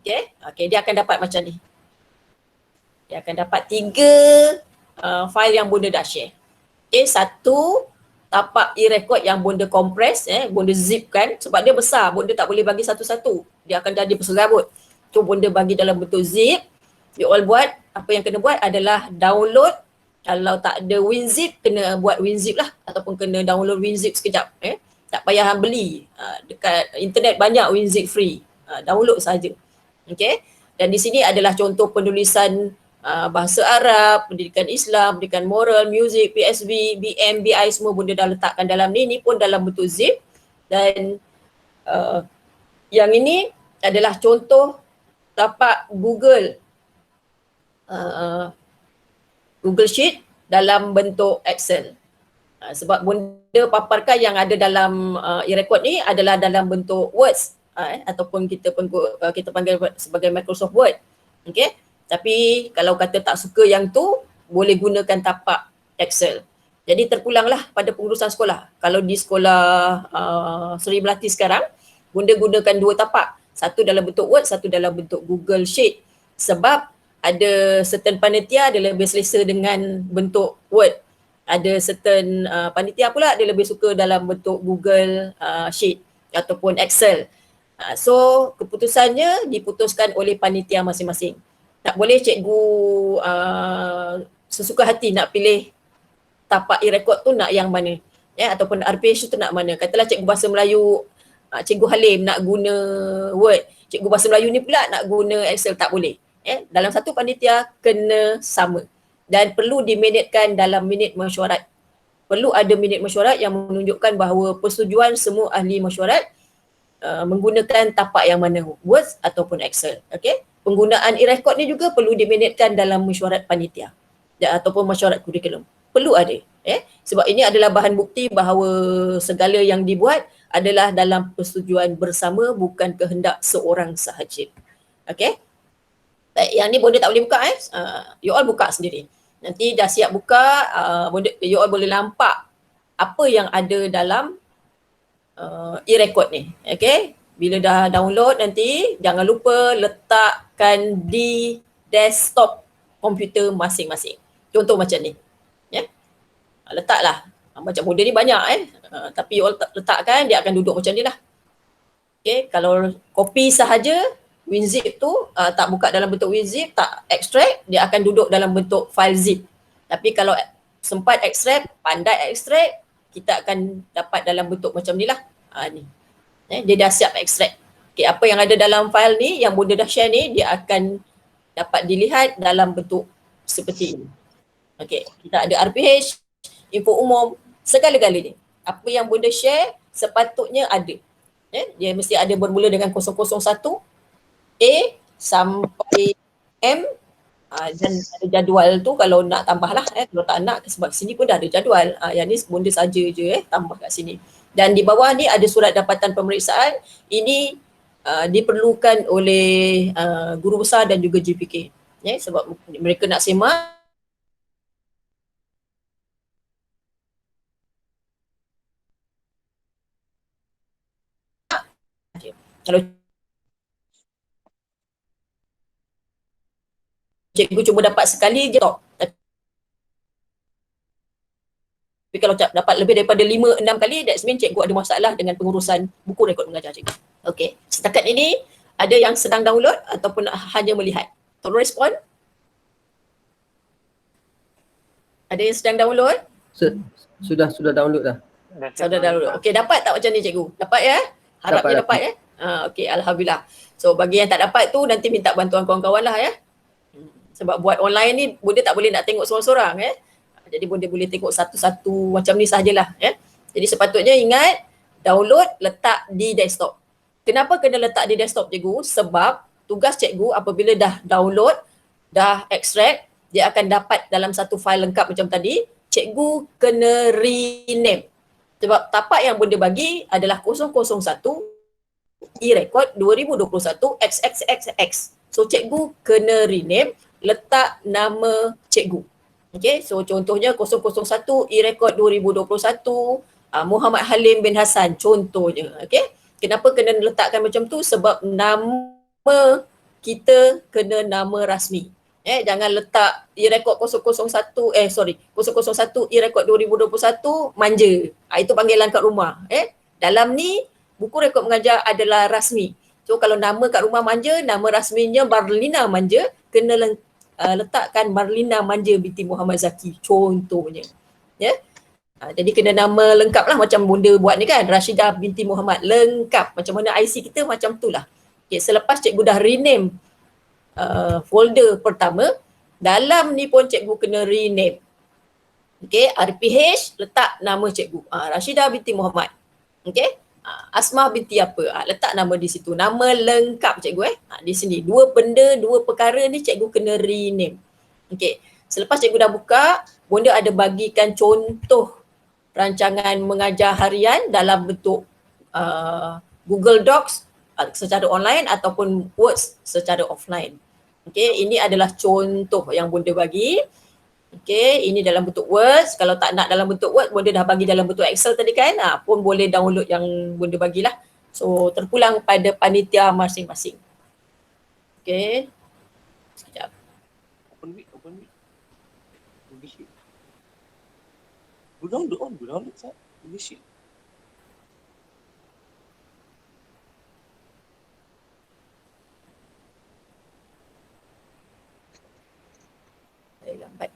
Okay, dia akan dapat macam ni. Dia akan dapat 3 file yang bunda dah share. Okay, 1 tapak e-record yang bonda kompres, bonda zip kan, sebab dia besar, bonda tak boleh bagi satu-satu, dia akan jadi berserabut. So bonda bagi dalam bentuk zip. You all buat, apa yang kena buat adalah download. Kalau tak ada WinZip, kena buat WinZip lah, ataupun kena download WinZip sekejap. Tak payah beli, dekat internet banyak WinZip free, download saja. Okay, dan di sini adalah contoh penulisan bahasa Arab, pendidikan Islam, pendidikan moral, muzik, PSB, BM, BI, semua benda dah letakkan dalam ni. Ni pun dalam bentuk zip. Dan yang ini adalah contoh tapak Google Sheet dalam bentuk Excel. Sebab benda paparkan yang ada dalam e-record ni adalah dalam bentuk words, ataupun kita panggil sebagai Microsoft Word. Okay. Tapi kalau kata tak suka yang tu, boleh gunakan tapak Excel. Jadi terpulanglah pada pengurusan sekolah. Kalau di sekolah Seri Melati sekarang, bunda gunakan dua tapak. Satu dalam bentuk Word, satu dalam bentuk Google Sheet. Sebab ada certain panitia dia lebih selesa dengan bentuk Word. Ada certain panitia pula dia lebih suka dalam bentuk Google Sheet ataupun Excel. So keputusannya diputuskan oleh panitia masing-masing. Tak boleh cikgu sesuka hati nak pilih tapak e-record tu nak yang mana, ataupun RPH tu nak mana. Katalah cikgu bahasa Melayu, cikgu Halim nak guna Word, cikgu bahasa Melayu ni pula nak guna Excel, tak boleh. Dalam satu panitia kena sama dan perlu diminitkan dalam minit mesyuarat. Perlu ada minit mesyuarat yang menunjukkan bahawa persetujuan semua ahli mesyuarat menggunakan tapak yang mana, Word ataupun Excel. Okay? Penggunaan e-record ni juga perlu diminitkan dalam mesyuarat panitia ataupun mesyuarat kurikulum. Perlu ada. Sebab ini adalah bahan bukti bahawa segala yang dibuat adalah dalam persetujuan bersama, bukan kehendak seorang sahaja. Okay? Baik, yang ni bonda tak boleh buka. You all buka sendiri. Nanti dah siap buka, you all boleh nampak apa yang ada dalam e-record ni. Okay? Bila dah download nanti, jangan lupa letakkan di desktop komputer masing-masing. Contoh macam ni. Letaklah. Macam model ni banyak tapi you all letakkan, dia akan duduk macam ni lah. Okay, kalau copy sahaja, WinZip tu tak buka dalam bentuk WinZip, tak extract, dia akan duduk dalam bentuk file zip. Tapi kalau sempat extract, pandai extract, kita akan dapat dalam bentuk macam ni lah. Ni. Dia dah siap extract. Okay, apa yang ada dalam file ni, yang bunda dah share ni, dia akan dapat dilihat dalam bentuk seperti ini. Okay, kita ada RPH, info umum, segala-galanya. Apa yang bunda share sepatutnya ada. Dia mesti ada bermula dengan 001 A sampai M, dan ada jadual tu kalau nak tambah lah. Kalau tak nak, sebab sini pun dah ada jadual. Yang ni bunda saja je tambah kat sini. Dan di bawah ni ada surat dapatan pemeriksaan. Ini diperlukan oleh guru besar dan juga GPK. Sebab mereka nak semak. Kalau cikgu cuma dapat sekali je top. Tapi kalau dapat lebih daripada 5-6 kali, that's mean cikgu ada masalah dengan pengurusan buku rekod mengajar cikgu. Okey, setakat ini ada yang sedang download ataupun hanya melihat? Tolong respon. Ada yang sedang download? Sudah download dah. Sudah download. Okey, dapat tak macam ni cikgu? Dapat ya? Harapnya dapat ya? Okey, alhamdulillah. So bagi yang tak dapat tu, nanti minta bantuan kawan-kawan lah ya. Sebab buat online ni, bunda tak boleh nak tengok seorang-seorang Jadi bunda boleh tengok satu-satu macam ni sahajalah Jadi sepatutnya ingat, download, letak di desktop. Kenapa kena letak di desktop cikgu? Sebab tugas cikgu apabila dah download, dah extract, dia akan dapat dalam satu file lengkap macam tadi, cikgu kena rename. Sebab tapak yang bunda bagi adalah 001 e-record 2021 XXXX. So cikgu kena rename, letak nama cikgu. Okay, so contohnya 001 e-record 2021 Muhammad Halim bin Hassan contohnya. Okay, kenapa kena letakkan macam tu? Sebab nama kita kena nama rasmi. Jangan letak e-record 001 e-record 2021 manja. Itu panggilan kat rumah. Dalam ni buku rekod mengajar adalah rasmi. So kalau nama kat rumah manja, nama rasminya Marlina Manja, kena letakkan Marlina Manja binti Muhammad Zaki contohnya. Jadi kena nama lengkap lah macam bunda buat ni kan, Rashidah binti Muhammad, lengkap. Macam mana IC kita macam tu lah. Selepas cikgu dah rename folder pertama, dalam ni pun cikgu kena rename. RPH letak nama cikgu, Rashidah binti Muhammad. Asmah binti apa, letak nama di situ, nama lengkap cikgu di sini. Dua perkara ni cikgu kena rename. Selepas cikgu dah buka, bunda ada bagikan contoh rancangan mengajar harian dalam bentuk Google Docs secara online ataupun Words secara offline. Ini adalah contoh yang bunda bagi. Ini dalam bentuk Words. Kalau tak nak dalam bentuk Word, bunda dah bagi dalam bentuk Excel tadi kan, pun boleh download yang bunda bagilah. So terpulang pada panitia masing-masing. Sekejap. Open mic. Gudang Ustaz. English. Saya lambat.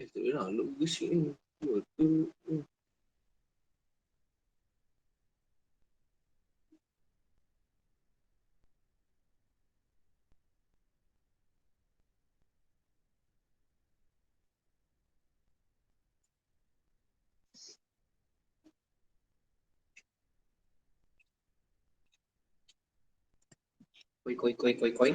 Tak boleh nak look English ni. Betul. Koi.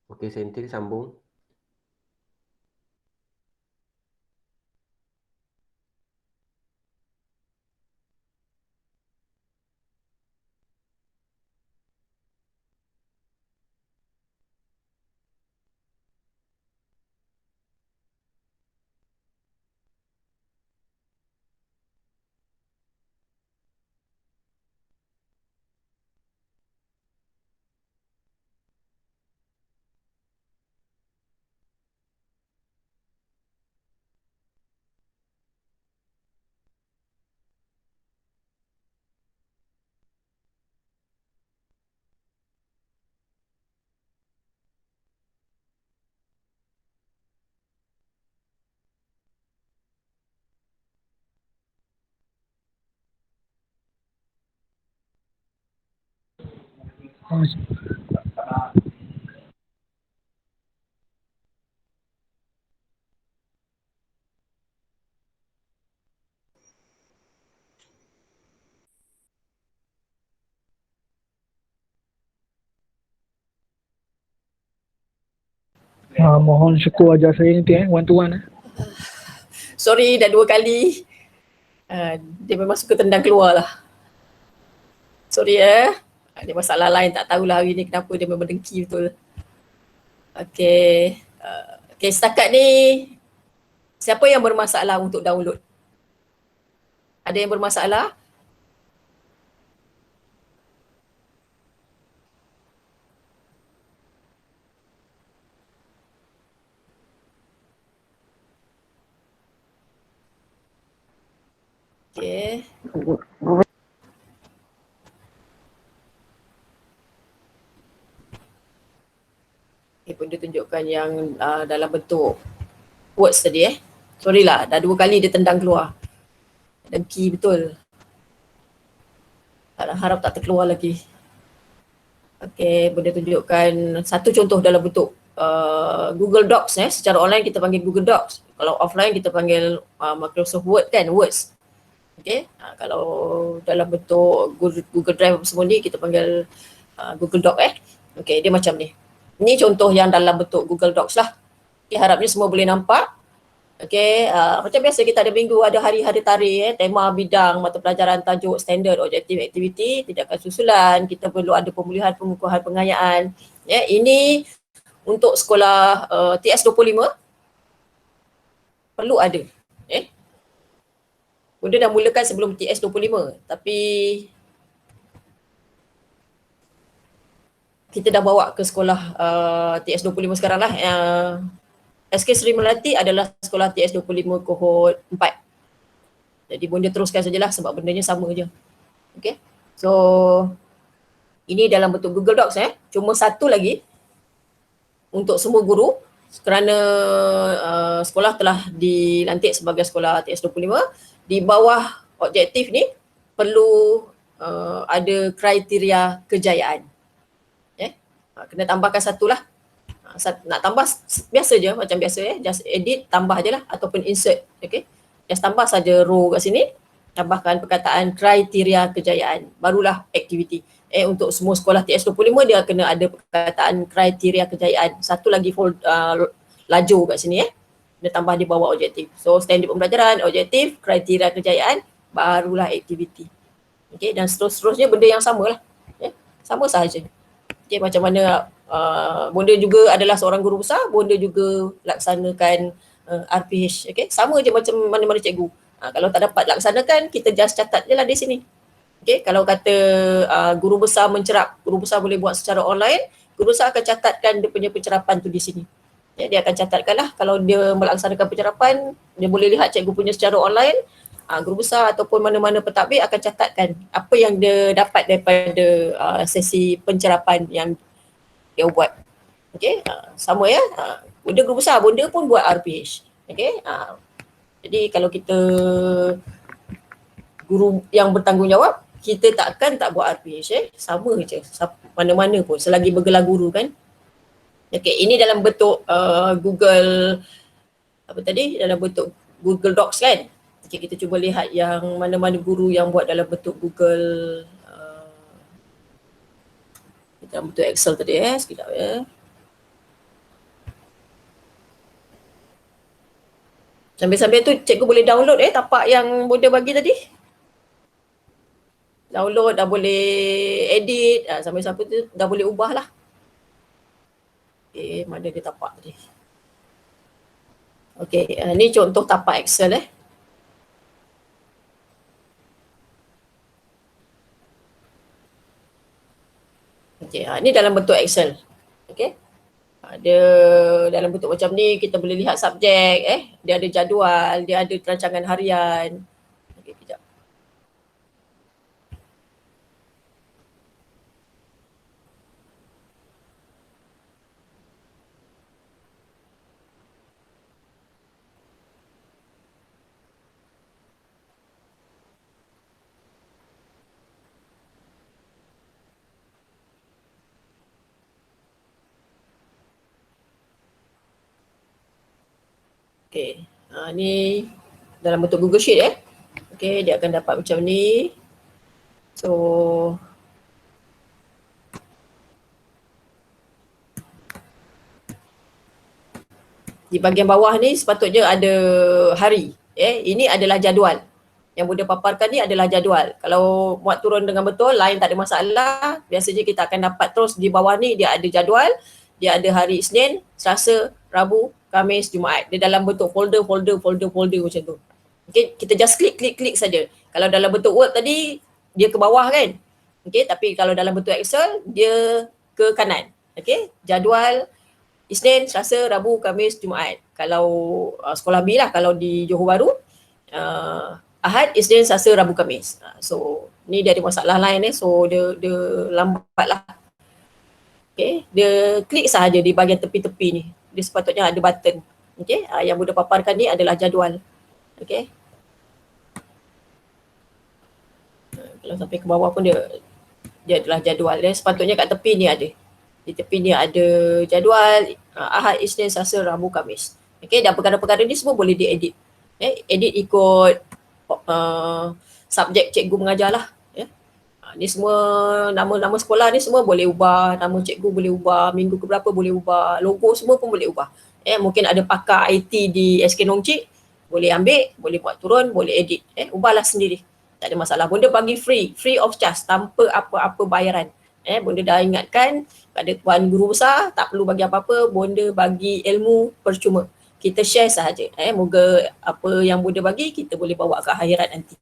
Okey, Sentil sambung. Mohon syukur ajar saya nanti one to one. Sorry dah 2 kali. Dia memang suka tendang keluar lah. Sorry Ada masalah lain, tak tahulah hari ni kenapa dia memang dengki betul. Okay, setakat ni siapa yang bermasalah untuk download? Ada yang bermasalah? Okay. Pun dia tunjukkan yang dalam bentuk words tadi Sorry lah, dah 2 kali dia tendang keluar. Dengki betul. Harap tak terkeluar lagi. Okey, boleh tunjukkan satu contoh dalam bentuk Google Docs. Secara online kita panggil Google Docs. Kalau offline kita panggil Microsoft Word kan, Words. Okey, kalau dalam bentuk Google Drive semua ni kita panggil Google Doc. Okey, dia macam ni. Ini contoh yang dalam bentuk Google Docs lah. Okay, harapnya semua boleh nampak. Okey, macam biasa kita ada minggu, ada hari-hari tarikh, tema, bidang, mata pelajaran, tajuk, standard, objektif, aktiviti, tindakan susulan. Kita perlu ada pemulihan, pengukuhan, pengayaan. Ini untuk sekolah TS25 perlu ada. Bunda dah mulakan sebelum TS25, tapi kita dah bawa ke sekolah TS25 sekarang lah. SK Seri Melati adalah sekolah TS25 kohort 4. Jadi bunda teruskan sajalah sebab bendanya sama je. Okay. So, ini dalam bentuk Google Docs. Cuma satu lagi untuk semua guru kerana sekolah telah dilantik sebagai sekolah TS25. Di bawah objektif ni perlu ada kriteria kejayaan. Kena tambahkan satu lah. Nak tambah biasa je, macam biasa just edit, tambah je lah ataupun insert. Okay. Just tambah saja row kat sini, tambahkan perkataan kriteria kejayaan, barulah aktiviti. Untuk semua sekolah TS25 dia kena ada perkataan kriteria kejayaan. Satu lagi laju kat sini dia tambah di bawah objektif. So standard pembelajaran, objektif, kriteria kejayaan, barulah aktiviti. Okay, dan seterusnya benda yang sama lah. Sama sahaja. Okay, macam mana bonda juga adalah seorang guru besar, bonda juga laksanakan RPH. Okay, sama je macam mana-mana cikgu. Kalau tak dapat laksanakan, kita just catat je lah di sini. Okay, kalau kata guru besar mencerap, guru besar boleh buat secara online, guru besar akan catatkan dia punya pencerapan tu di sini. Dia akan catatkan lah kalau dia melaksanakan pencerapan, dia boleh lihat cikgu punya secara online. Guru besar ataupun mana-mana pentadbir akan catatkan apa yang dia dapat daripada sesi pencerapan yang dia buat. Okay, sama ya. Bunda guru besar, bunda pun buat RPH. Okay, jadi kalau kita guru yang bertanggungjawab, kita tak buat RPH. Sama je, mana-mana pun selagi bergelar guru kan. Okay, ini dalam bentuk Google, apa tadi, dalam bentuk Google Docs kan. Okay, kita cuba lihat yang mana-mana guru yang buat dalam bentuk Google, dalam bentuk Excel tadi sekejap ya. Sambil-sambil tu cikgu boleh download tapak yang bunda bagi tadi. Download, dah boleh edit, sambil-sambil tu dah boleh ubah lah. Okay, mana dia tapak tadi. Okay, ni contoh tapak Excel Okay, ni dalam bentuk Excel. Okay. Dia dalam bentuk macam ni, kita boleh lihat subjek, dia ada jadual, dia ada rancangan harian. Okay, kejap. Okay, ni dalam bentuk Google Sheet Okay, dia akan dapat macam ni. So, di bahagian bawah ni sepatutnya ada hari. Ini adalah jadual. Yang bunda paparkan ni adalah jadual. Kalau muat turun dengan betul, line tak ada masalah. Biasanya kita akan dapat terus di bawah ni dia ada jadual. Dia ada hari Isnin, Selasa, Rabu, Khamis, Jumaat. Dia dalam bentuk folder macam tu. Okay, kita just klik saja. Kalau dalam bentuk Word tadi, dia ke bawah kan. Okay, tapi kalau dalam bentuk Excel, dia ke kanan. Okay, jadual Isnin, Selasa, Rabu, Khamis, Jumaat. Kalau sekolah B lah, kalau di Johor Bahru, Ahad, Isnin, Selasa, Rabu, Khamis. So, ni dia ada masalah lain so dia lambat lah. Okay, dia klik sahaja di bahagian tepi-tepi ni. Dia sepatutnya ada button. Okay, yang bunda paparkan ni adalah jadual. Okay. Kalau sampai ke bawah pun dia adalah jadual. Sepatutnya kat tepi ni ada. Di tepi ni ada jadual Ahad, Isnin, Selasa, Rabu, Khamis. Okey, dan perkara-perkara ni semua boleh diedit. Edit ikut subjek cikgu mengajar lah. Ni semua nama-nama sekolah ni semua boleh ubah, nama cikgu boleh ubah, minggu keberapa boleh ubah, logo semua pun boleh ubah. Mungkin ada pakar IT di SK Nong Chik, boleh ambil, boleh buat turun, boleh edit. Ubahlah sendiri. Tak ada masalah. Bonda bagi free of charge, tanpa apa-apa bayaran. Bonda dah ingatkan pada tuan guru besar, tak perlu bagi apa-apa, bonda bagi ilmu percuma. Kita share sahaja. Moga apa yang bonda bagi, kita boleh bawa ke akhirat nanti.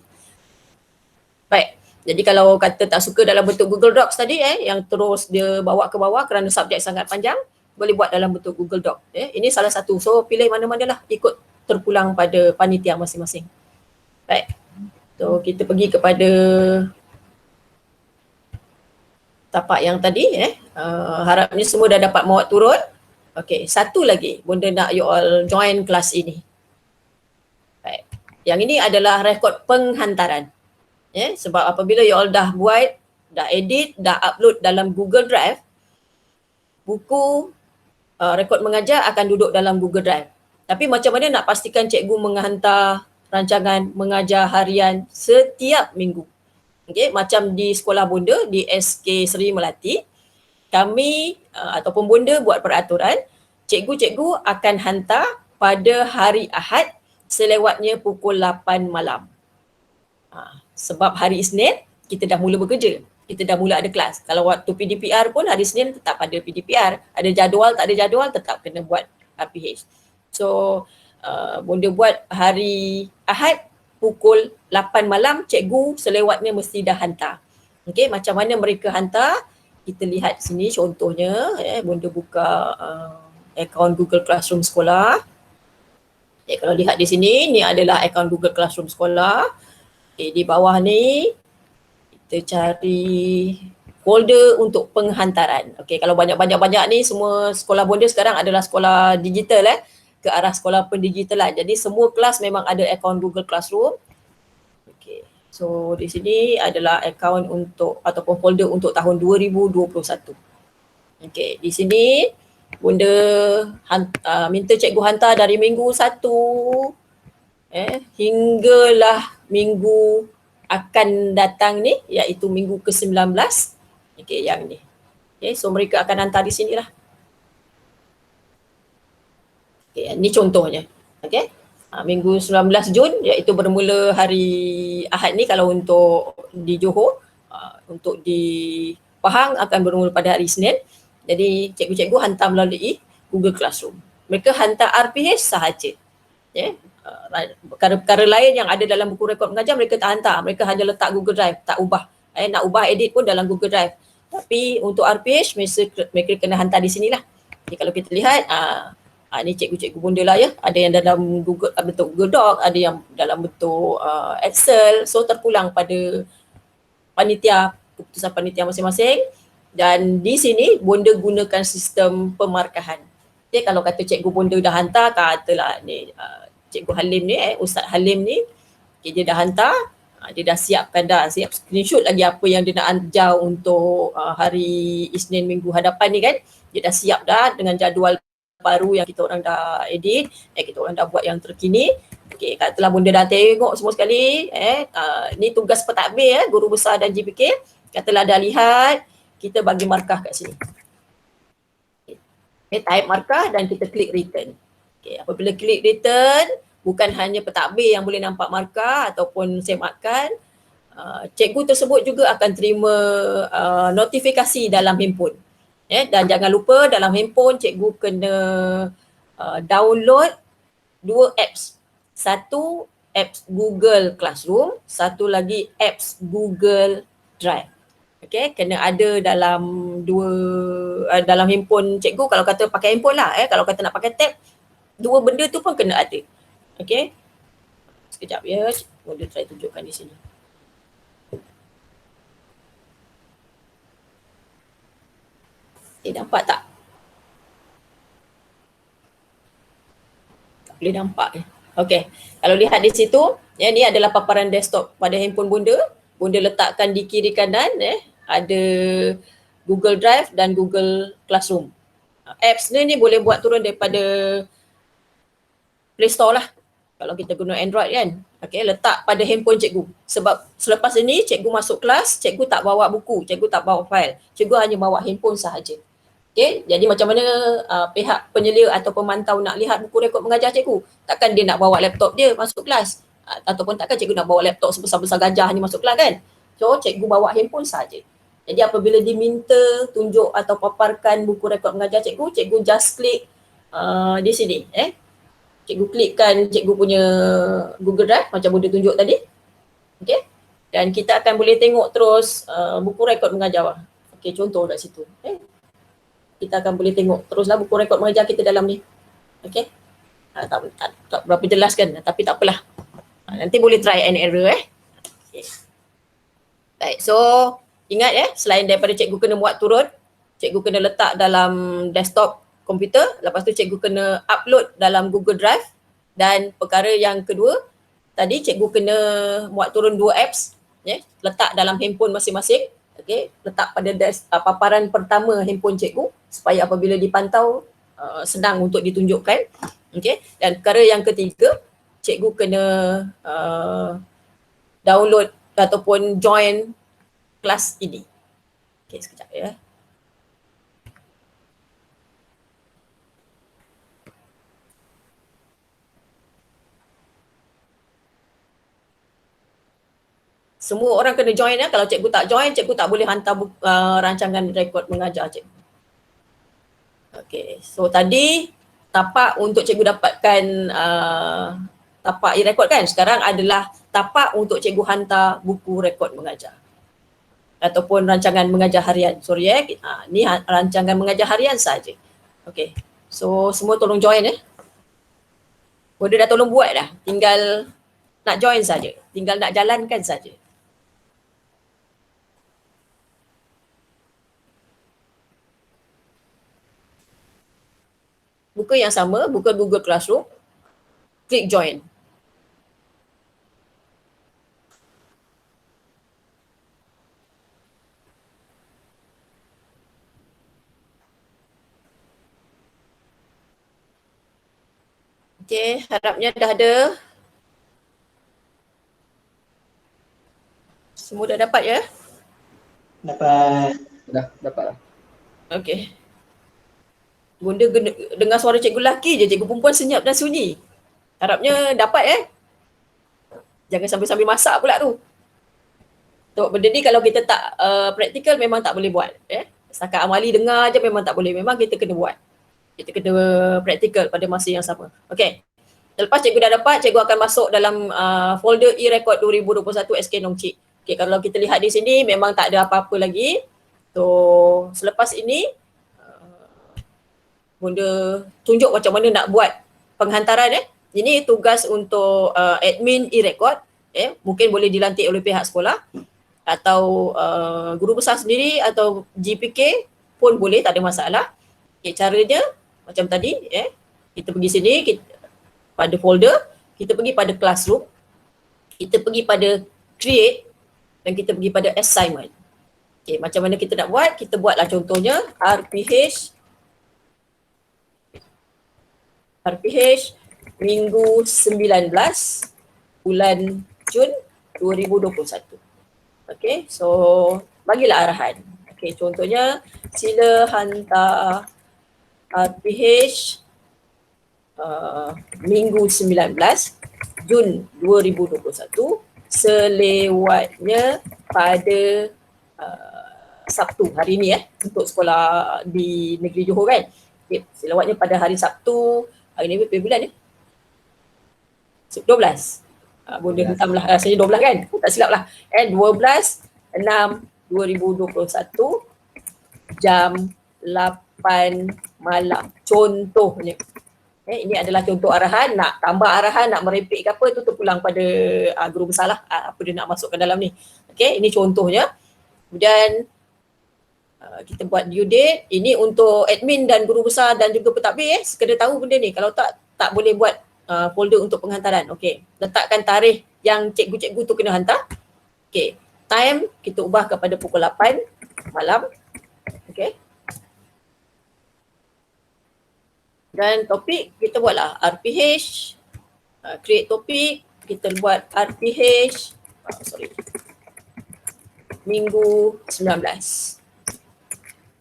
Baik. Jadi kalau kata tak suka dalam bentuk Google Docs tadi, yang terus dia bawa ke bawah kerana subjek sangat panjang, boleh buat dalam bentuk Google Doc. Ini salah satu. So pilih mana-mana lah, ikut terpulang pada panitia masing-masing. Baik. So kita pergi kepada tapak yang tadi. Harap ni semua dah dapat muat turun. Okay, satu lagi. Bonda nak you all join kelas ini. Baik. Yang ini adalah rekod penghantaran. Sebab apabila you all dah buat, dah edit, dah upload dalam Google Drive, buku rekod mengajar akan duduk dalam Google Drive. Tapi macam mana nak pastikan cikgu menghantar rancangan mengajar harian setiap minggu? Okay, macam di sekolah bonda, di SK Seri Melati, kami ataupun bonda buat peraturan, cikgu-cikgu akan hantar pada hari Ahad selewatnya pukul 8 malam. Sebab hari Isnin kita dah mula bekerja, kita dah mula ada kelas. Kalau waktu PDPR pun hari Isnin tetap ada PDPR, ada jadual tak ada jadual tetap kena buat RPH. So bonda buat hari Ahad pukul 8 malam, cikgu selewatnya mesti dah hantar. Okay, macam mana mereka hantar? Kita lihat sini contohnya, bonda buka akaun Google Classroom sekolah. Kalau lihat di sini, ni adalah akaun Google Classroom sekolah. Di bawah ni kita cari folder untuk penghantaran. Kalau banyak-banyak ni semua sekolah bonda sekarang adalah sekolah digital ke arah sekolah pendigitalan. Jadi semua kelas memang ada akaun Google Classroom. So di sini adalah akaun untuk ataupun folder untuk tahun 2021. Di sini bonda minta cikgu hantar dari minggu 1 hinggalah minggu akan datang ni, iaitu minggu ke-19. Yang ni. So mereka akan hantar di sinilah. Ni contohnya. Minggu 19 Jun, iaitu bermula hari Ahad ni kalau untuk di Johor. Untuk di Pahang akan bermula pada hari Isnin. Jadi cikgu-cikgu hantar melalui Google Classroom. Mereka hantar RPH sahaja. Perkara-perkara lain yang ada dalam buku rekod mengajar mereka tak hantar, mereka hanya letak Google Drive, tak ubah. Nak ubah edit pun dalam Google Drive. Tapi untuk RPH mereka kena hantar di sinilah. Jadi kalau kita lihat ni cikgu-cikgu bonda lah ada yang dalam Google bentuk Google Doc, ada yang dalam bentuk Excel. So terpulang pada panitia, keputusan panitia masing-masing. Dan di sini bonda gunakan sistem pemarkahan. Kalau kata cikgu bonda dah hantar, katalah ni Cikgu Halim ni, Ustaz Halim ni, dia dah hantar, dia dah siapkan siap screenshot lagi apa yang dia nak ajar untuk hari Isnin minggu hadapan ni kan. Dia dah siap dah dengan jadual baru yang kita orang dah edit, kita orang dah buat yang terkini. Katalah bonda dah tengok semua sekali, ni tugas pentadbir guru besar dan GPK. Katalah dah lihat, kita bagi markah kat sini. Type markah dan kita klik return. Apabila klik return, bukan hanya pentadbir yang boleh nampak markah ataupun semakkan, cikgu tersebut juga akan terima notifikasi dalam handphone. Dan jangan lupa dalam handphone cikgu kena download 2 apps. Satu apps Google Classroom, satu lagi apps Google Drive. Kena ada dalam dalam handphone cikgu. Kalau kata pakai handphone lah, kalau kata nak pakai tab, dua benda tu pun kena ada. Sekejap ya, boleh try tunjukkan di sini. Nampak tak? Tak boleh nampak. Kalau lihat di situ, ni adalah paparan desktop pada handphone bonda. Bunda letakkan di kiri kanan ada Google Drive dan Google Classroom. Apps ni boleh buat turun daripada Play Store lah kalau kita guna Android kan. Okay, letak pada handphone cikgu. Sebab selepas ini cikgu masuk kelas, cikgu tak bawa buku, cikgu tak bawa file. Cikgu hanya bawa handphone sahaja. Okay, jadi macam mana pihak penyelia atau pemantau nak lihat buku rekod mengajar cikgu? Takkan dia nak bawa laptop dia masuk kelas? Ataupun takkan cikgu nak bawa laptop sebesar-besar gajah ni masuk kelas kan? So, cikgu bawa handphone sahaja. Jadi apabila diminta tunjuk atau paparkan buku rekod mengajar cikgu, cikgu just klik di sini. Cikgu klikkan cikgu punya Google Drive macam Bunda tunjuk tadi. Okay. Dan kita akan boleh tengok terus buku rekod mengajar. Okay, contoh kat situ. Kita akan boleh tengok teruslah buku rekod mengajar kita dalam ni. Okay. Tak berapa jelas kan, tapi tak apalah. Nanti boleh try and error Okay. Baik, so ingat selain daripada cikgu kena buat turun, cikgu kena letak dalam desktop komputer, lepas tu cikgu kena upload dalam Google Drive, dan perkara yang kedua tadi cikgu kena buat turun 2 apps letak dalam handphone masing-masing. Okay, letak pada paparan pertama handphone cikgu supaya apabila dipantau senang untuk ditunjukkan. Okay, dan perkara yang ketiga cikgu kena download ataupun join kelas ini. Okay, sekejap ya. Semua orang kena join Kalau cikgu tak join, cikgu tak boleh hantar rancangan rekod mengajar cikgu. Okay, so tadi tapak untuk cikgu dapatkan tapak e-rekod kan. Sekarang adalah tapak untuk cikgu hantar buku rekod mengajar ataupun rancangan mengajar harian. Sorry ni rancangan mengajar harian saja. Okay, so semua tolong join Bunda dah tolong buat dah. Tinggal nak join saja. Tinggal nak jalankan saja. Buka yang sama, buka Google Classroom, klik join. Okay, harapnya dah ada. Semua dah dapat ya? Dapat. Dah dapat lah. Okay. Bunda dengar suara cikgu lelaki je, cikgu perempuan senyap dan sunyi. Harapnya dapat Jangan sambil-sambil masak pula tu. Sebab benda ni kalau kita tak praktikal memang tak boleh buat. Setakat amali dengar je memang tak boleh. Memang kita kena buat. Kita kena praktikal pada masa yang sama. Okay. Lepas cikgu dah dapat, cikgu akan masuk dalam folder e-record 2021 SK Nongcik. Okay, kalau kita lihat di sini memang tak ada apa-apa lagi. So, selepas ini Bunda tunjuk macam mana nak buat penghantaran Ini tugas untuk admin e-record. Mungkin boleh dilantik oleh pihak sekolah atau guru besar sendiri atau GPK pun boleh, tak ada masalah. Okay, caranya macam tadi kita pergi sini pada folder, kita pergi pada classroom, kita pergi pada create dan kita pergi pada assignment. Okay, macam mana kita nak buat? Kita buatlah contohnya RPH minggu 19 bulan Jun 2021. Okay, so bagilah arahan. Okay, contohnya sila hantar RPH minggu 19 Jun 2021 selewatnya pada Sabtu hari ni untuk sekolah di Negeri Johor kan. Okay, selewatnya pada hari Sabtu. Hari ni berapa bulan 12. Bunda hentamlah rasanya 12 kan? Tak silap lah. 12/6/2021 jam 8 malam. Contohnya. Ini adalah contoh arahan. Nak tambah arahan, nak merepek ke apa tu terpulang pada guru besar lah. Apa dia nak masukkan dalam ni. Okay, ini contohnya. Kemudian kita buat due date. Ini untuk admin dan guru besar dan juga pentadbir kena tahu benda ni. Kalau tak boleh buat folder untuk penghantaran. Okey, letakkan tarikh yang cikgu-cikgu tu kena hantar. Okey, time kita ubah kepada pukul 8 malam. Okay. Dan topik kita buatlah RPH, create topik, kita buat RPH, minggu 19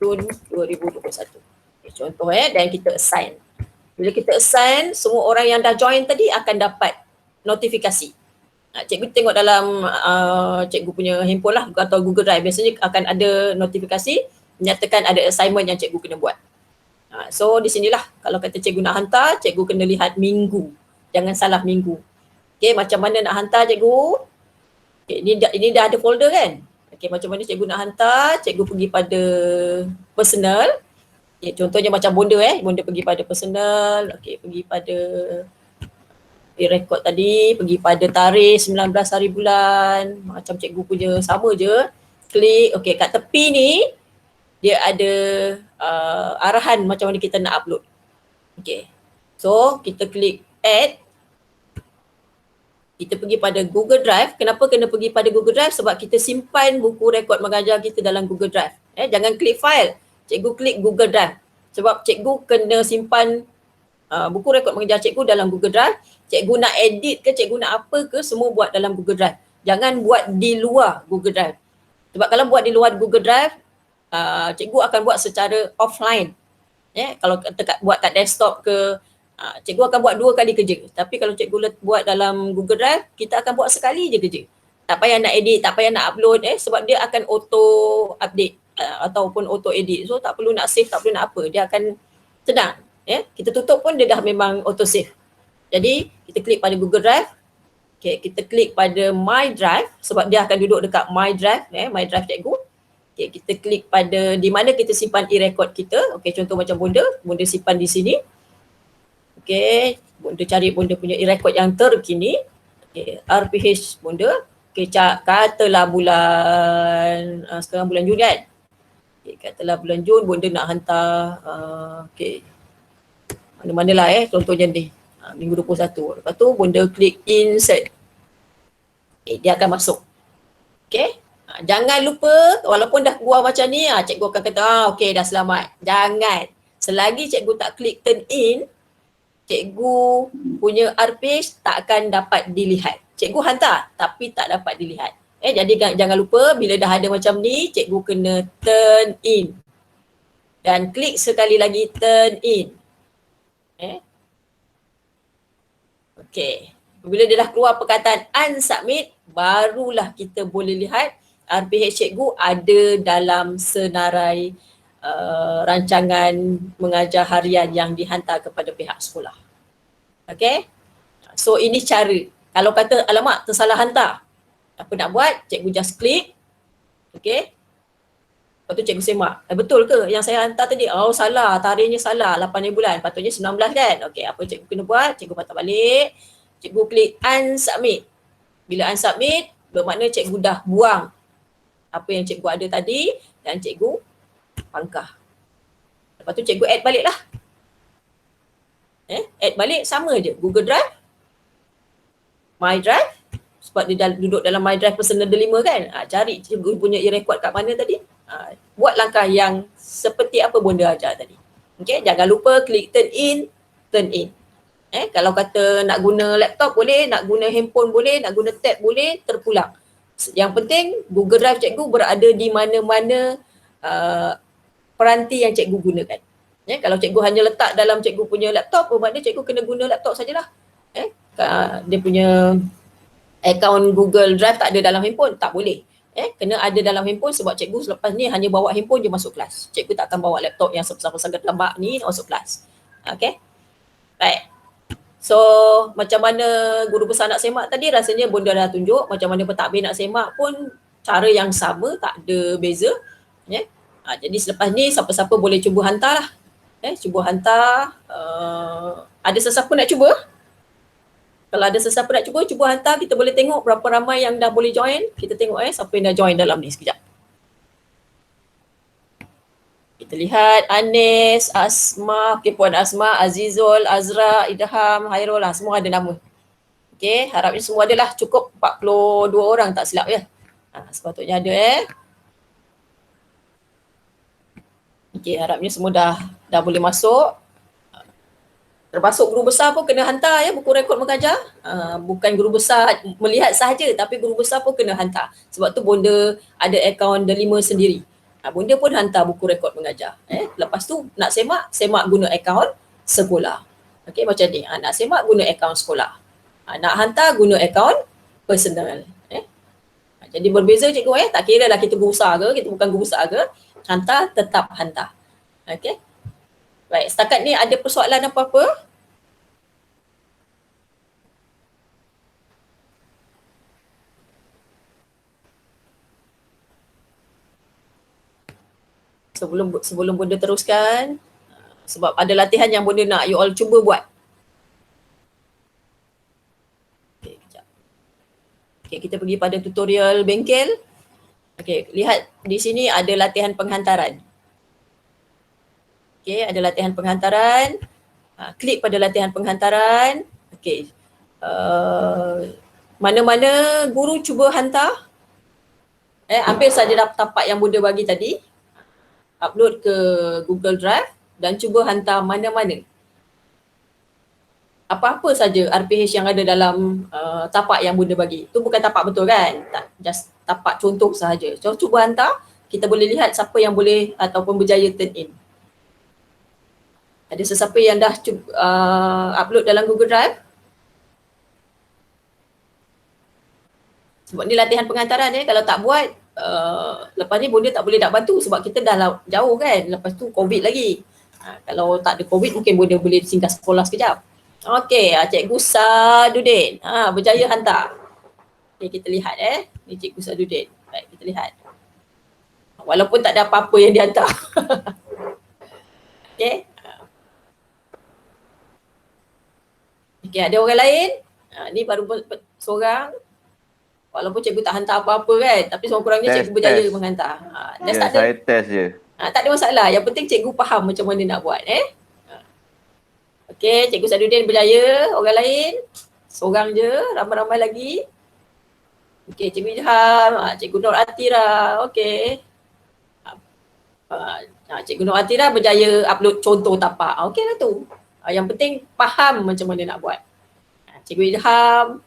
Jun 2021. Okay, contoh dan kita assign. Bila kita assign, semua orang yang dah join tadi akan dapat notifikasi. Cikgu tengok dalam cikgu punya handphone lah atau Google Drive. Biasanya akan ada notifikasi menyatakan ada assignment yang cikgu kena buat. So di sinilah kalau kata cikgu nak hantar, cikgu kena lihat minggu. Jangan salah minggu. Okay, macam mana nak hantar cikgu? Okay, ini dah ada folder kan? Okay, macam mana cikgu nak hantar? Cikgu pergi pada personal. Okay, contohnya macam bonda bonda pergi pada personal. Okay, pergi pada record tadi, pergi pada tarikh 19 hari bulan. Macam cikgu punya sama je. Klik, okay, kat tepi ni dia ada arahan macam mana kita nak upload. Okay, so kita klik add. Kita pergi pada Google Drive. Kenapa kena pergi pada Google Drive? Sebab kita simpan buku rekod mengajar kita dalam Google Drive. Jangan klik file. Cikgu klik Google Drive. Sebab cikgu kena simpan buku rekod mengajar cikgu dalam Google Drive. Cikgu nak edit ke, cikgu nak apa ke, semua buat dalam Google Drive. Jangan buat di luar Google Drive. Sebab kalau buat di luar Google Drive, cikgu akan buat secara offline. Kalau buat kat desktop ke, cikgu akan buat 2 kali kerja. Tapi kalau cikgu buat dalam Google Drive, kita akan buat sekali je kerja. Tak payah nak edit, tak payah nak upload sebab dia akan auto update ataupun auto edit. So tak perlu nak save, tak perlu nak apa. Dia akan senang. Kita tutup pun dia dah memang auto save. Jadi kita klik pada Google Drive. Okay, kita klik pada My Drive sebab dia akan duduk dekat My Drive, My Drive cikgu. Okay, kita klik pada di mana kita simpan e-record kita. Okay, contoh macam bonda simpan di sini. Okay, bonda cari bonda punya e-record yang terkini. Okay, RPH bonda. Okay, katalah bulan, sekarang bulan Jun kan? Okay, katalah bulan Jun bonda nak hantar, okay, mana-manalah contohnya ni. Minggu 21. Lepas tu bonda klik insert. Okay, dia akan masuk. Okay. Jangan lupa walaupun dah keluar macam ni, cikgu akan kata okay dah selamat. Jangan. Selagi cikgu tak klik turn in, cikgu punya RPH tak akan dapat dilihat. Cikgu hantar tapi tak dapat dilihat. Jadi jangan lupa bila dah ada macam ni, cikgu kena turn in. Dan klik sekali lagi turn in. Okay, bila dia dah keluar perkataan unsubmit, barulah kita boleh lihat RPH cikgu ada dalam senarai rancangan mengajar harian yang dihantar kepada pihak sekolah. Okay, so ini cara. Kalau kata alamak tersalah hantar, apa nak buat? Cikgu just klik. Okay, lepas tu cikgu semak. Betul ke yang saya hantar tadi? Oh salah, tarikhnya salah, 8 bulan, patutnya 19 kan? Okay, apa cikgu kena buat? Cikgu patah balik, cikgu klik unsubmit. Bila unsubmit, bermakna cikgu dah buang apa yang cikgu ada tadi dan cikgu pangkah. Lepas tu cikgu add balik lah. Add balik sama je. Google Drive, My Drive, sebab dia dah duduk dalam My Drive personal delima kan. Cari cikgu punya e-record kat mana tadi. Buat langkah yang seperti apa bonda ajar tadi. Okay, jangan lupa klik turn in, turn in. Kalau kata nak guna laptop boleh, nak guna handphone boleh, nak guna tab boleh, terpulang. Yang penting Google Drive cikgu berada di mana-mana peranti yang cikgu gunakan. Kalau cikgu hanya letak dalam cikgu punya laptop, bermakna cikgu kena guna laptop sajalah. Dia punya akaun Google Drive tak ada dalam handphone, tak boleh. Kena ada dalam handphone sebab cikgu selepas ni hanya bawa handphone je masuk kelas. Cikgu tak akan bawa laptop yang sangat lembab ni masuk kelas. Okay. Baik. So macam mana guru besar nak semak tadi, rasanya bonda dah tunjuk. Macam mana pentadbir nak semak pun cara yang sama, tak ada beza. Jadi selepas ni siapa-siapa boleh cuba hantar lah. Cuba hantar. Ada sesiapa nak cuba? Kalau ada sesiapa nak cuba hantar. Kita boleh tengok berapa ramai yang dah boleh join. Kita tengok siapa yang dah join dalam ni sekejap. Kita lihat Anis, Asma, okay, Puan Asma, Azizul, Azra, Idham, Hairul lah, semua ada nama. Okay, harapnya semua adalah cukup 42 orang tak silap ya. Sepatutnya ada Okey, harapnya semua dah boleh masuk. Termasuk guru besar pun kena hantar buku rekod mengajar. Bukan guru besar melihat sahaja tapi guru besar pun kena hantar. Sebab tu bonda ada akaun Delima sendiri. Bonda pun hantar buku rekod mengajar. Lepas tu nak semak guna akaun sekolah. Okey, macam ni. Nak semak guna akaun sekolah. Nak hantar guna akaun personal. Jadi berbeza cikgu tak kira lah kita guru besar ke, kita bukan guru besar ke, hantar tetap hantar. Okey. Baik, setakat ni ada persoalan apa-apa? Sebelum bonda teruskan, sebab ada latihan yang bonda nak you all cuba buat. Okey, kejap. Okey, kita pergi pada tutorial bengkel. Okey, lihat di sini ada latihan penghantaran. Okey, ada latihan penghantaran. Klik pada latihan penghantaran. Okey. Mana-mana guru cuba hantar. Ambil saja tapak yang bonda bagi tadi. Upload ke Google Drive dan cuba hantar mana-mana. Apa-apa saja RPH yang ada dalam tapak yang bonda bagi. Itu bukan tapak betul kan? Just tapak contoh sahaja. So, cuba hantar. Kita boleh lihat siapa yang boleh ataupun berjaya turn in. Ada sesiapa yang dah upload dalam Google Drive? Sebab ni latihan penghantaran kalau tak buat, lepas ni bonda tak boleh nak bantu sebab kita dah jauh kan. Lepas tu COVID lagi. Kalau tak ada COVID mungkin bonda boleh singgah sekolah sekejap. Okey, Cikgu Sadudin. Berjaya hantar. Okay, kita lihat Ni Cikgu Sadudin. Baik, kita lihat. Walaupun tak ada apa-apa yang dihantar. Okey. Okey, ada orang lain? Ni baru seorang. Walaupun cikgu tak hantar apa-apa kan, tapi sekurang-kurangnya cikgu berjaya menghantar. Saya test je. Tak ada masalah. Yang penting cikgu faham macam mana nak buat. Okey, Cikgu Sadudin berjaya. Orang lain? Seorang je, ramai-ramai lagi. Okey, Cikgu Ilham, Cikgu Nur Atira. Okey. Cikgu Nur Atira berjaya upload contoh tapak. Okeylah tu. Yang penting faham macam mana nak buat. Cikgu Ilham,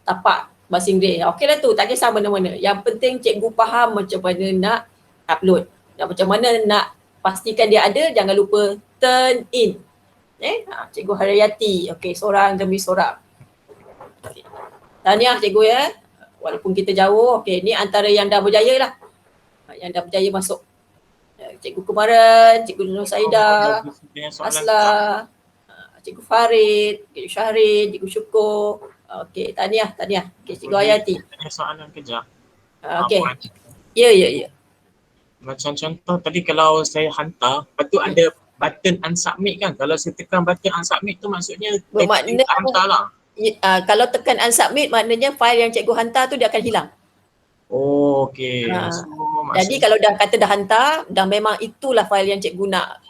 tapak bahasa Inggeris. Okeylah tu, tak kisah mana-mana. Yang penting cikgu faham macam mana nak upload. Dan macam mana nak pastikan dia ada, jangan lupa turn in. Cikgu Haryati. Okey, seorang demi seorang. Okay. Tahniah cikgu Walaupun kita jauh, okey, ni antara yang dah berjaya lah. Yang dah berjaya masuk. Cikgu Kumaran, Cikgu Nur Saidah, Asla, Cikgu Farid, Cikgu Syahrin, Cikgu Syukur. Okey, tahniah. Okey, Cikgu Hayati. Tanya soalan kejap. Okey. Ya. Macam contoh tadi kalau saya hantar, lepas tu ada button unsubmit kan? Kalau saya tekan button unsubmit tu maksudnya bermakna tak hantar lah. Kalau tekan unsubmit maknanya file yang cikgu hantar tu dia akan hilang. Oh, okey. Jadi kalau dah kata dah hantar, dah memang itulah file yang cikgu nak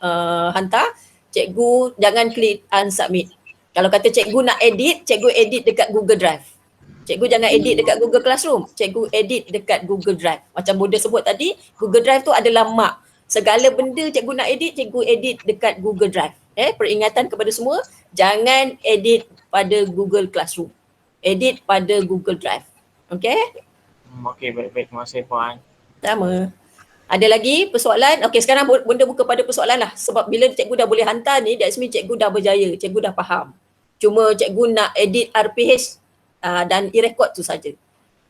hantar, cikgu jangan klik unsubmit. Kalau kata cikgu nak edit, cikgu edit dekat Google Drive. Cikgu jangan edit dekat Google Classroom, cikgu edit dekat Google Drive. Macam Bonda sebut tadi, Google Drive tu adalah map. Segala benda cikgu nak edit, cikgu edit dekat Google Drive. Peringatan kepada semua, jangan edit pada Google Classroom. Edit pada Google Drive. Okey? Okey, baik-baik. Terima kasih Puan. Sama. Ada lagi persoalan? Okey, sekarang Bonda buka pada persoalan lah. Sebab bila cikgu dah boleh hantar ni, that's mean cikgu dah berjaya, cikgu dah faham. Cuma cikgu nak edit RPH dan e-record tu saja.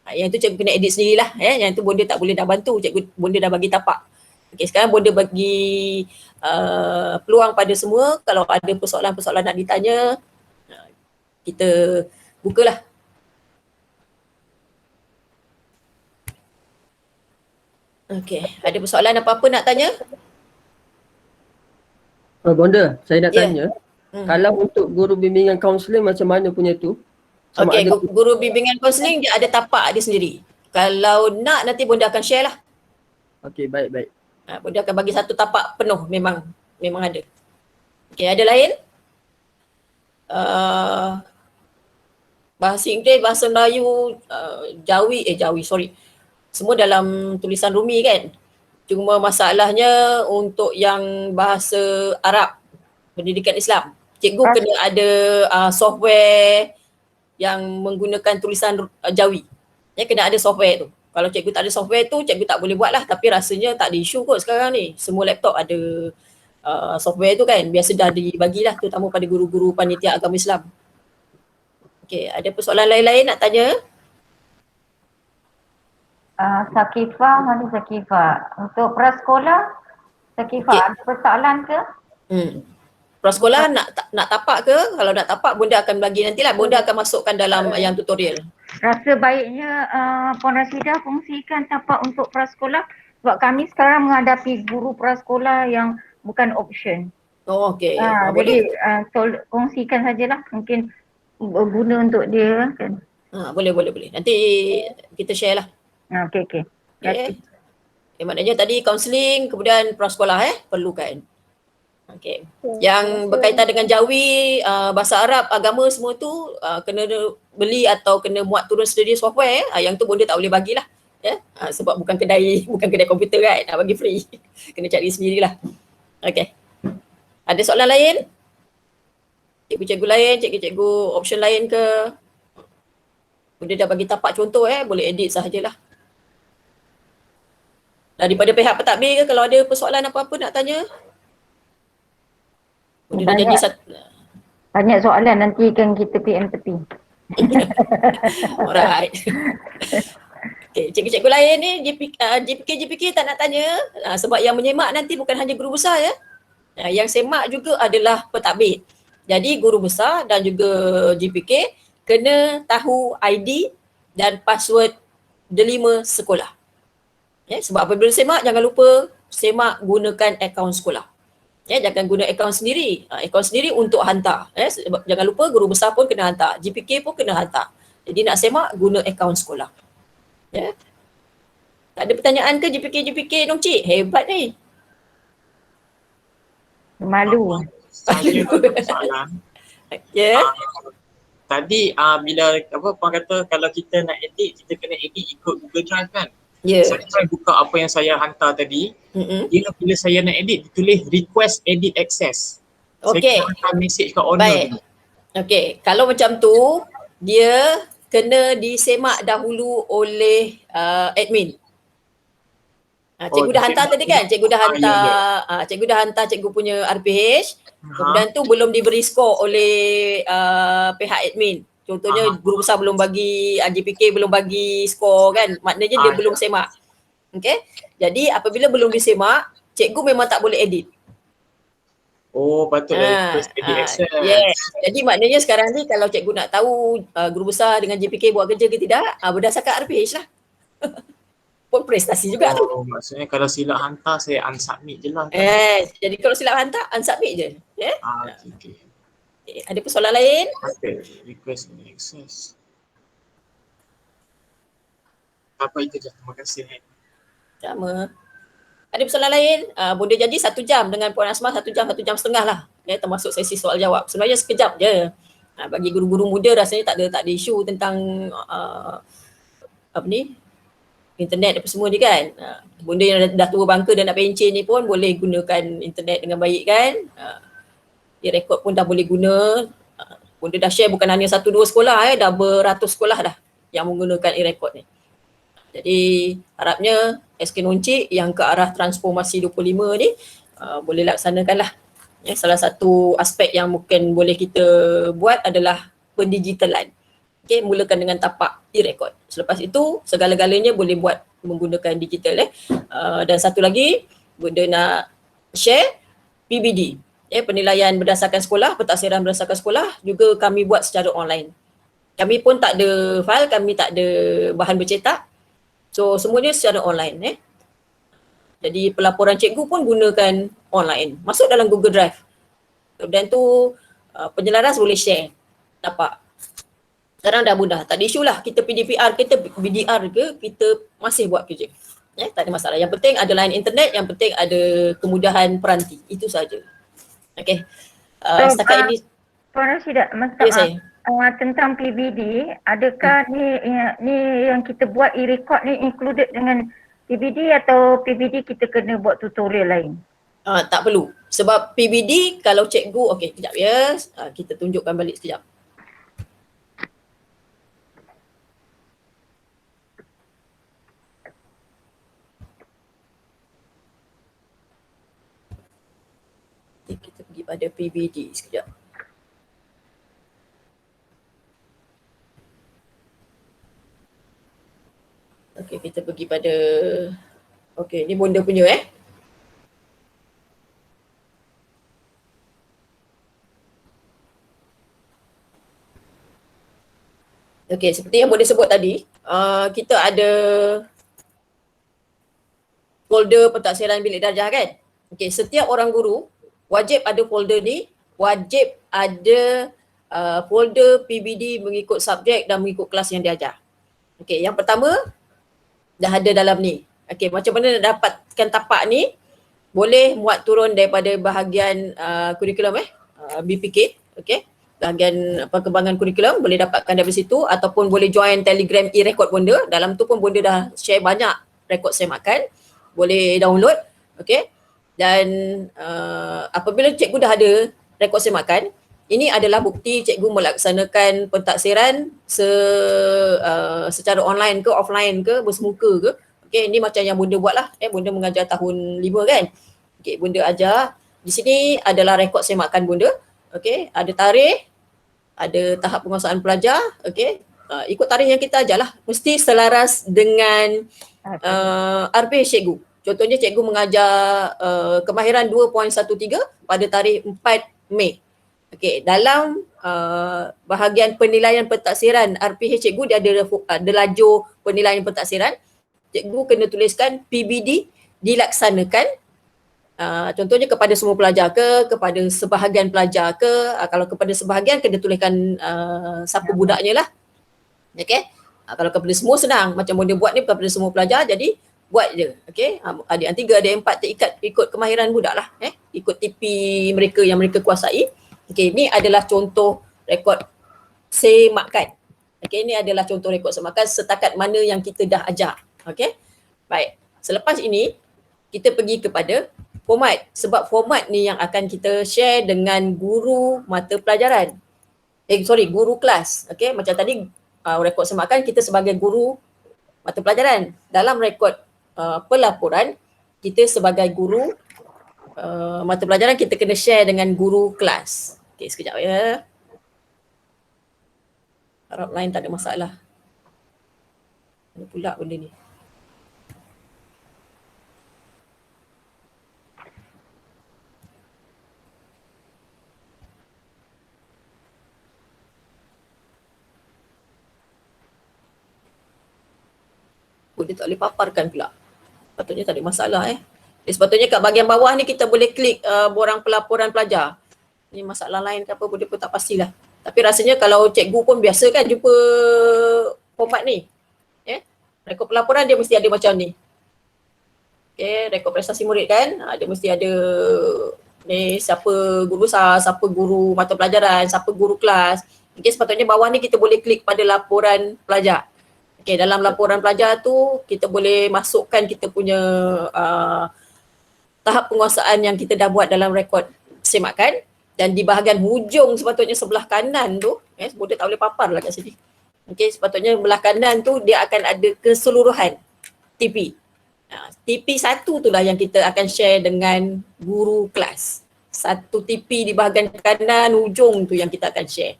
Yang tu cikgu kena edit sendirilah. Yang tu Bonda tak boleh dah bantu, cikgu Bonda dah bagi tapak. Okey, sekarang Bonda bagi peluang pada semua. Kalau ada persoalan-persoalan nak ditanya, kita bukalah. Okey, ada persoalan apa-apa nak tanya? Bonda, saya nak tanya. Kalau untuk guru bimbingan kaunseling macam mana punya tu? Okey, guru bimbingan kaunseling dia ada tapak dia sendiri. Kalau nak nanti Bonda akan share lah. Okey, baik. Bonda akan bagi satu tapak penuh, memang ada. Okey, ada lain? Bahasa Inggeris, bahasa Melayu, Jawi, sorry. Semua dalam tulisan Rumi kan. Cuma masalahnya untuk yang bahasa Arab, pendidikan Islam, cikgu kena ada software yang menggunakan tulisan Jawi. Kena ada software tu. Kalau cikgu tak ada software tu, cikgu tak boleh buat lah. Tapi rasanya tak ada isu kot sekarang ni. Semua laptop ada software tu kan. Biasa dah dibagilah, terutama pada guru-guru panitia agama Islam. Okey, ada persoalan lain-lain nak tanya? Sakifah, mana Sakifah? Untuk prasekolah, Sakifah Okey. ada persoalan ke? Prasekolah nak tapak ke? Kalau nak tapak, Bonda akan bagi nantilah. Bonda akan masukkan dalam yang tutorial. Rasa baiknya Puan Rashidah kongsikan tapak untuk prasekolah sebab kami sekarang menghadapi guru prasekolah yang bukan option. Oh, okey. Jadi Boleh. kongsikan sajalah, mungkin berguna untuk dia kan. Boleh. Nanti kita share lah. Okey. Okay. Maknanya tadi kaunseling, kemudian prasekolah perlukan. Okey. Yang berkaitan dengan Jawi, bahasa Arab, agama semua tu kena beli atau kena muat turun sendiri software. Yang tu Bonda tak boleh bagilah. Sebab bukan kedai komputer kan, nak bagi free. Kena cari sendirilah. Okey. Ada soalan lain? Cikgu-cikgu lain, cikgu-cikgu option lain ke? Bonda dah bagi tapak contoh boleh edit sahajalah. Daripada pihak pentadbir ke, kalau ada persoalan apa-apa nak tanya? Bonda dah janji banyak soalan, nanti kan kita PM tepi. Alright. Okay, cikgu-cikgu lain ni JPK tak nak tanya sebab yang menyemak nanti bukan hanya guru besar yang semak juga adalah pentadbir. Jadi guru besar dan juga JPK kena tahu ID dan password delima sekolah. Sebab apabila semak, jangan lupa semak gunakan akaun sekolah. Jangan guna akaun sendiri. Akaun sendiri untuk hantar. Sebab jangan lupa guru besar pun kena hantar. JPK pun kena hantar. Jadi nak semak, guna akaun sekolah. Tak ada pertanyaan ke JPK Nong Cik? Hebat ni. Malu. Saya ada soalan. Tadi bila Puan kata kalau kita nak edit, kita kena edit ikut Google Drive kan? Saya try buka apa yang saya hantar tadi. Dia bila saya nak edit, ditulis request edit access. Okey. Saya kena hantar message kat owner. Baik. Okey, kalau macam tu, dia kena disemak dahulu oleh admin. Cikgu dah hantar tadi kan? Cikgu dah hantar cikgu punya RPH. Kemudian tu belum diberi skor oleh pihak admin. Contohnya guru besar belum bagi, JPK belum bagi skor kan, maknanya dia belum semak. Okay, jadi apabila belum disemak, cikgu memang tak boleh edit. Oh, patutlah request edit access. Yes. Jadi maknanya sekarang ni kalau cikgu nak tahu guru besar dengan JPK buat kerja ke tidak, berdasarkan RPH lah. Pun prestasi juga tu. Maksudnya kalau silap hantar, saya unsubmit je lah. Jadi kalau silap hantar, unsubmit je. Okay. Ada persoalan lain? Request edit access. Apa itu je, terima kasih. Sama. Ada persoalan lain? Bonda janji 1 jam dengan Puan Asma, 1 jam setengah lah. Termasuk sesi soal jawab. Sebenarnya sekejap je. Bagi guru-guru muda rasanya tak ada isu tentang internet apa semua ni kan. Bonda yang dah tua bangka dan nak pencen ni pun boleh gunakan internet dengan baik kan. Rekod pun dah boleh guna. Bonda dah share bukan hanya 1-2 sekolah dah beratus sekolah dah yang menggunakan e-rekod ni. Jadi harapnya SK Noncik yang ke arah transformasi 25 ni boleh laksanakanlah. Salah satu aspek yang mungkin boleh kita buat adalah pendigitalan. Mulakan dengan tapak e-rekod. Selepas itu segala-galanya boleh buat menggunakan digital. Dan satu lagi, Bonda nak share PBD. Penilaian berdasarkan sekolah, pentaksiran berdasarkan sekolah juga kami buat secara online. Kami pun tak ada file, kami tak ada bahan bercetak. So semuanya secara online. Jadi pelaporan cikgu pun gunakan online. Masuk dalam Google Drive. Dan tu penyelaras boleh share. Dapat. Sekarang dah mudah. Tak ada isu lah. Kita PDPR, kita BDR ke, kita masih buat kerja. Tak ada masalah. Yang penting ada line internet, yang penting ada kemudahan peranti. Itu saja. Okey. Setakat ini. Puan Rashidah, tentang PBD, adakah ni yang kita buat e-record ni included dengan PBD atau PBD kita kena buat tutorial lain? Tak perlu. Sebab PBD kalau cikgu, okey kejap ya. Kita tunjukkan balik sekejap. Kita pergi pada PBD sekejap. Okey, kita pergi pada, okey ni bonda punya Okey, seperti yang bonda sebut tadi, kita ada folder pentaksiran bilik darjah kan. Okey, setiap orang guru wajib ada folder ni, wajib ada folder PBD mengikut subjek dan mengikut kelas yang diajar. Okey, yang pertama dah ada dalam ni. Okey, macam mana nak dapatkan tapak ni? Boleh muat turun daripada bahagian kurikulum BPK, okey. Bahagian perkembangan kurikulum boleh dapatkan dari situ, ataupun boleh join Telegram e-record bonda. Dalam tu pun bonda dah share banyak rekod semakan. Boleh download, okey. Dan apabila cikgu dah ada rekod semakan, ini adalah bukti cikgu melaksanakan pentaksiran secara online ke offline ke bersemuka ke. Okey, ini macam yang bonda buat lah. Bonda mengajar tahun 5 kan. Okey, bonda ajar. Di sini adalah rekod semakan bonda. Okey, ada tarikh, ada tahap penguasaan pelajar. Okey, ikut tarikh yang kita ajar lah. Mesti selaras dengan RP cikgu. Contohnya cikgu mengajar kemahiran 2.13 pada tarikh 4 Mei. Okey, dalam bahagian penilaian pentaksiran RPH cikgu dia ada lajur penilaian pentaksiran. Cikgu kena tuliskan PBD dilaksanakan. Contohnya kepada semua pelajar ke, kepada sebahagian pelajar ke. Kalau kepada sebahagian kena tuliskan siapa budaknya lah. Okey. Kalau kepada semua senang, macam bonda buat ni kepada semua pelajar, jadi buat je. Okey. Adik yang 3, adik yang 4 terikat ikut kemahiran budak lah. Ikut TP mereka yang mereka kuasai. Okey, ni adalah contoh rekod semakan. Okey, ini adalah contoh rekod semakan setakat mana yang kita dah ajar. Okey. Baik. Selepas ini kita pergi kepada format, sebab format ni yang akan kita share dengan guru mata pelajaran. Guru kelas. Okey, macam tadi rekod semakan kita sebagai guru mata pelajaran. Dalam rekod pelaporan kita sebagai guru mata pelajaran kita kena share dengan guru kelas. Okey, sekejap ya. Harap lain tak ada masalah. Mana pula benda ni? Dia tak boleh paparkan pula. Patutnya tak ada masalah sepatutnya kat bahagian bawah ni kita boleh klik borang pelaporan pelajar. Ni masalah lain ke apa pun dia pun tak pastilah. Tapi rasanya kalau cikgu pun biasa kan jumpa format ni. Rekod pelaporan dia mesti ada macam ni. Okay, rekod prestasi murid kan. Dia mesti ada ni siapa guru besar, siapa guru mata pelajaran, siapa guru kelas. Okay, sepatutnya bawah ni kita boleh klik pada laporan pelajar. Okay, dalam laporan pelajar tu kita boleh masukkan kita punya tahap penguasaan yang kita dah buat dalam rekod semakan, dan di bahagian hujung sepatutnya sebelah kanan tu, bonda tak boleh papar lah kat sini. Okay, sepatutnya belah kanan tu dia akan ada keseluruhan TP. TP 1 tu lah yang kita akan share dengan guru kelas. Satu TP di bahagian kanan hujung tu yang kita akan share.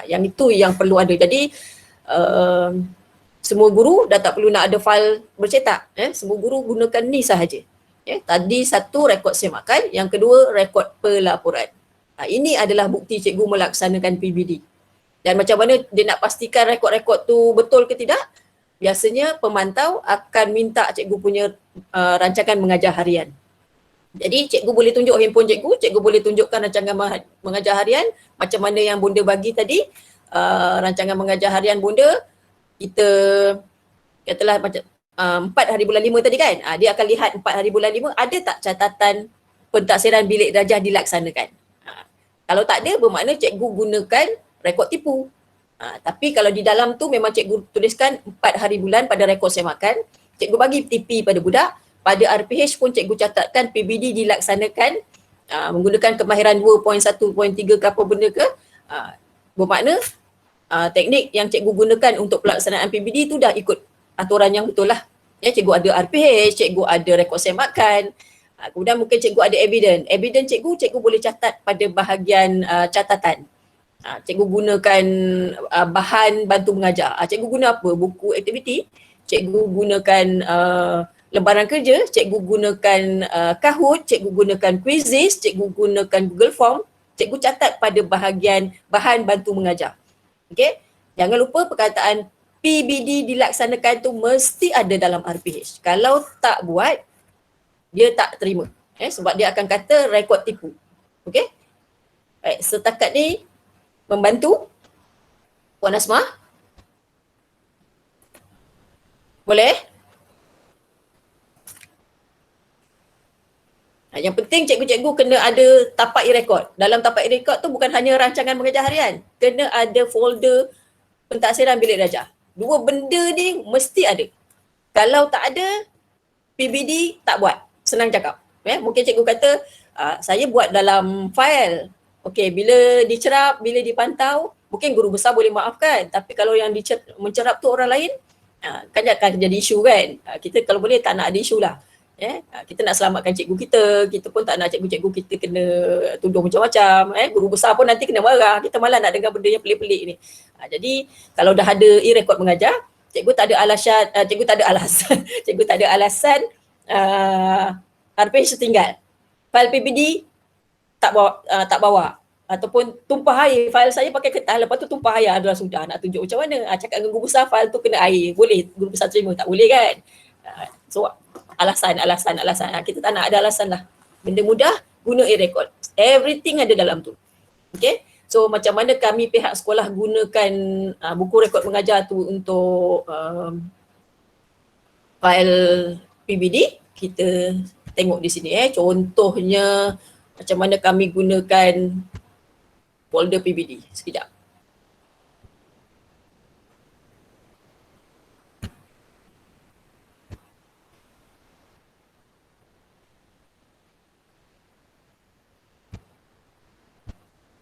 Yang itu yang perlu ada. Jadi semua guru dah tak perlu nak ada file bercetak. Semua guru gunakan ni sahaja. Tadi satu rekod semakan, yang kedua rekod pelaporan. Ini adalah bukti cikgu melaksanakan PBD. Dan macam mana dia nak pastikan rekod-rekod tu betul ke tidak? Biasanya pemantau akan minta cikgu punya rancangan mengajar harian. Jadi cikgu boleh tunjuk handphone cikgu boleh tunjukkan rancangan mengajar harian macam mana yang bonda bagi tadi. Rancangan mengajar harian bonda, kita katalah macam 4 hari bulan 5 tadi kan. Dia akan lihat 4 hari bulan 5 ada tak catatan pentaksiran bilik darjah dilaksanakan. Kalau tak ada, bermakna cikgu gunakan rekod tipu. Tapi kalau di dalam tu memang cikgu tuliskan 4 hari bulan pada rekod semakan, cikgu bagi TP pada budak, pada RPH pun cikgu catatkan PBD dilaksanakan menggunakan kemahiran 2.1.3 ke apa benda ke, bermakna teknik yang cikgu gunakan untuk pelaksanaan PBD tu dah ikut aturan yang betul lah. Ya, cikgu ada RPH, cikgu ada rekod semakan, kemudian mungkin cikgu ada evidence cikgu boleh catat pada bahagian catatan. Cikgu gunakan bahan bantu mengajar. Cikgu guna apa? Buku aktiviti, cikgu gunakan lembaran kerja, cikgu gunakan Kahoot, cikgu gunakan quizzes, cikgu gunakan Google Form, cikgu catat pada bahagian bahan bantu mengajar. Okey? Jangan lupa perkataan PBD dilaksanakan tu mesti ada dalam RPH. Kalau tak buat, dia tak terima. Sebab dia akan kata rekod tipu. Okey? Baik, setakat ni membantu Puan Asma? Boleh? Yang penting cikgu-cikgu kena ada tapak e-rekod. Dalam tapak e-rekod tu bukan hanya rancangan mengajar harian. Kena ada folder pentaksiran bilik darjah. Dua benda ni mesti ada. Kalau tak ada, PBD tak buat. Senang cakap. Mungkin cikgu kata, saya buat dalam file. Okey, bila dicerap, bila dipantau, mungkin guru besar boleh maafkan. Tapi kalau yang mencerap tu orang lain, kan akan jadi isu kan. Kita kalau boleh tak nak ada isu lah. Kita nak selamatkan cikgu kita pun tak nak cikgu-cikgu kita kena tuduh macam-macam. Guru besar pun nanti kena marah. Kita malah nak dengar benda yang pelik-pelik ni. Jadi kalau dah ada e-rekod mengajar, cikgu tak ada alasan RPH setinggal. Fail PBD tak bawa ataupun tumpah air, fail saya pakai kertas lepas tu tumpah air, adalah sudah nak tunjuk macam mana. Cakap dengan guru besar fail tu kena air, boleh guru besar terima? Tak boleh kan. So alasan. Kita tak nak ada alasan lah. Benda mudah, guna e-rekod. Everything ada dalam tu. Okay. So macam mana kami pihak sekolah gunakan buku rekod mengajar tu untuk file PBD, kita tengok di sini. Contohnya macam mana kami gunakan folder PBD. Sekejap.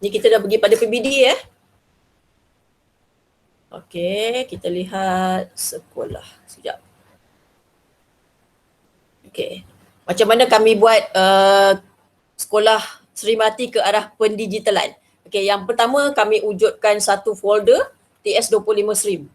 Ni kita dah pergi pada PBD Okey, kita lihat sekolah. Sekejap. Okey. Macam mana kami buat sekolah Seri Melati ke arah pendigitalan. Okey, yang pertama kami wujudkan satu folder TS25 Stream.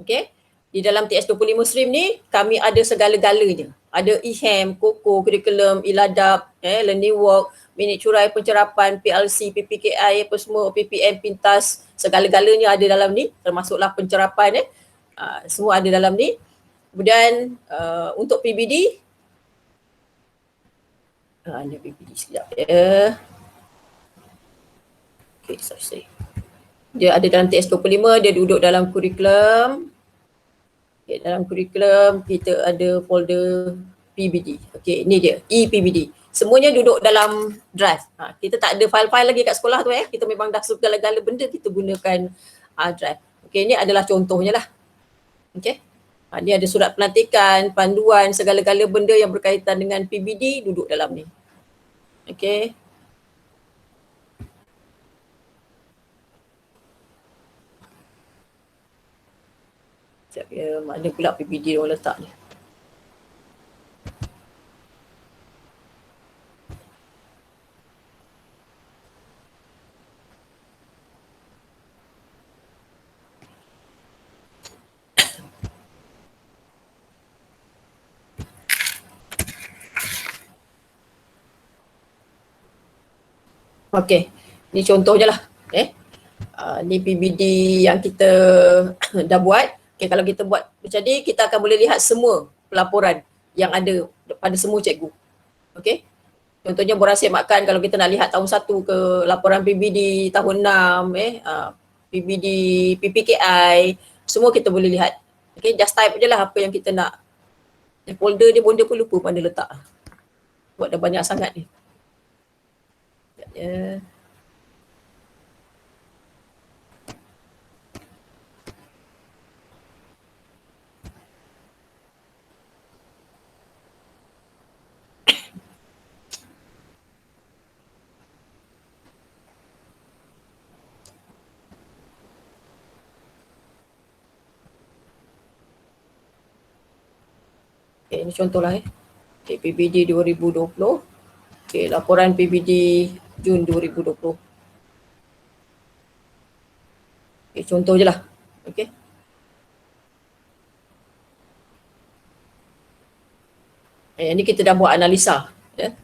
Okey. Di dalam TS25 Stream ni kami ada segala-galanya. Ada eHAM, KOKO, kurikulum, e-ladap, learning work, minit curai pencerapan, PLC, PPKI, apa semua, PPM, pintas, segala-galanya ada dalam ni, termasuklah pencerapan semua ada dalam ni. Kemudian untuk PBD, ni PBD sekejap Okay, sorry. Dia ada dalam TS25, dia duduk dalam kurikulum. Okay, dalam kurikulum kita ada folder PBD. Okay, ni dia, ePBD. Semuanya duduk dalam drive. Kita tak ada file-file lagi kat sekolah tu Kita memang dah segala-gala benda kita gunakan drive. Okay, ni adalah contohnya lah. Okay. Ni ada surat pelantikan, panduan, segala-gala benda yang berkaitan dengan PBD duduk dalam ni. Okay. Sekejap mana pula PBD orang letak ni. Okey, ni contohnya lah. Ni PBD yang kita dah buat. Okay, kalau kita buat macam ni, kita akan boleh lihat semua pelaporan yang ada pada semua cikgu. Okey. Contohnya borang siap makan, kalau kita nak lihat tahun 1 ke laporan PBD tahun 6, PBD, PPKI, semua kita boleh lihat. Okey, just type je lah apa yang kita nak. Folder dia bonda pun lupa mana letak. Buat dah banyak sangat ni. Okay, ini contohlah Okay, PBD 2020. Okay, laporan PBD Jun 2020. Okay, contoh je lah. Okay. Ini kita dah buat analisa. Ya.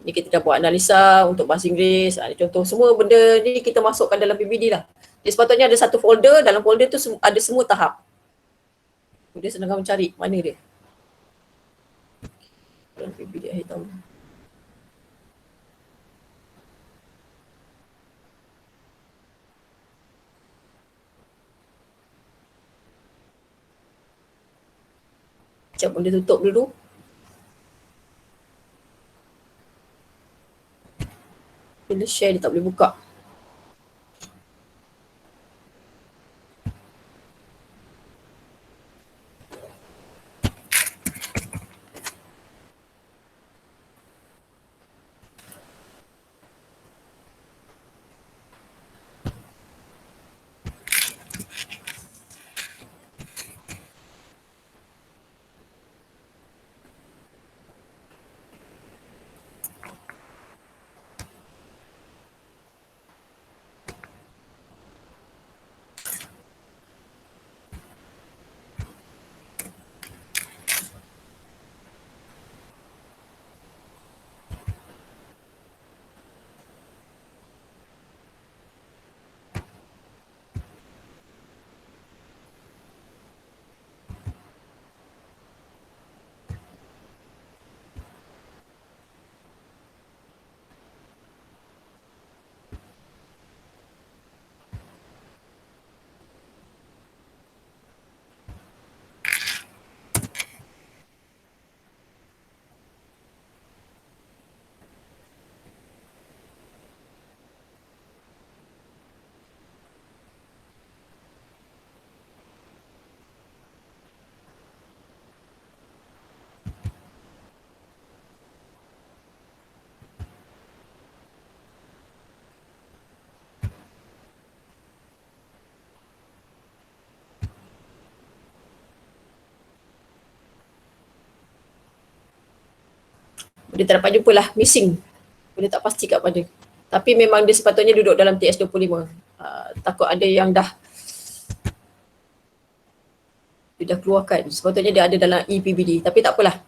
Ni kita dah buat analisa untuk bahasa Inggeris. Ini contoh semua benda ni kita masukkan dalam PBD lah. Dia sepatutnya ada satu folder, dalam folder tu ada semua tahap. Dia senang mencari mana dia. Dalam PBD akhir tahun. Macam boleh tutup dulu. Bila share dia tak boleh buka. Dia tak dapat jumpa lah, missing. Dia tak pasti kat mana. Tapi memang dia sepatutnya duduk dalam TS25. Takut ada yang dah dia dah keluarkan. Sepatutnya dia ada dalam ePBD. Tapi tak apalah.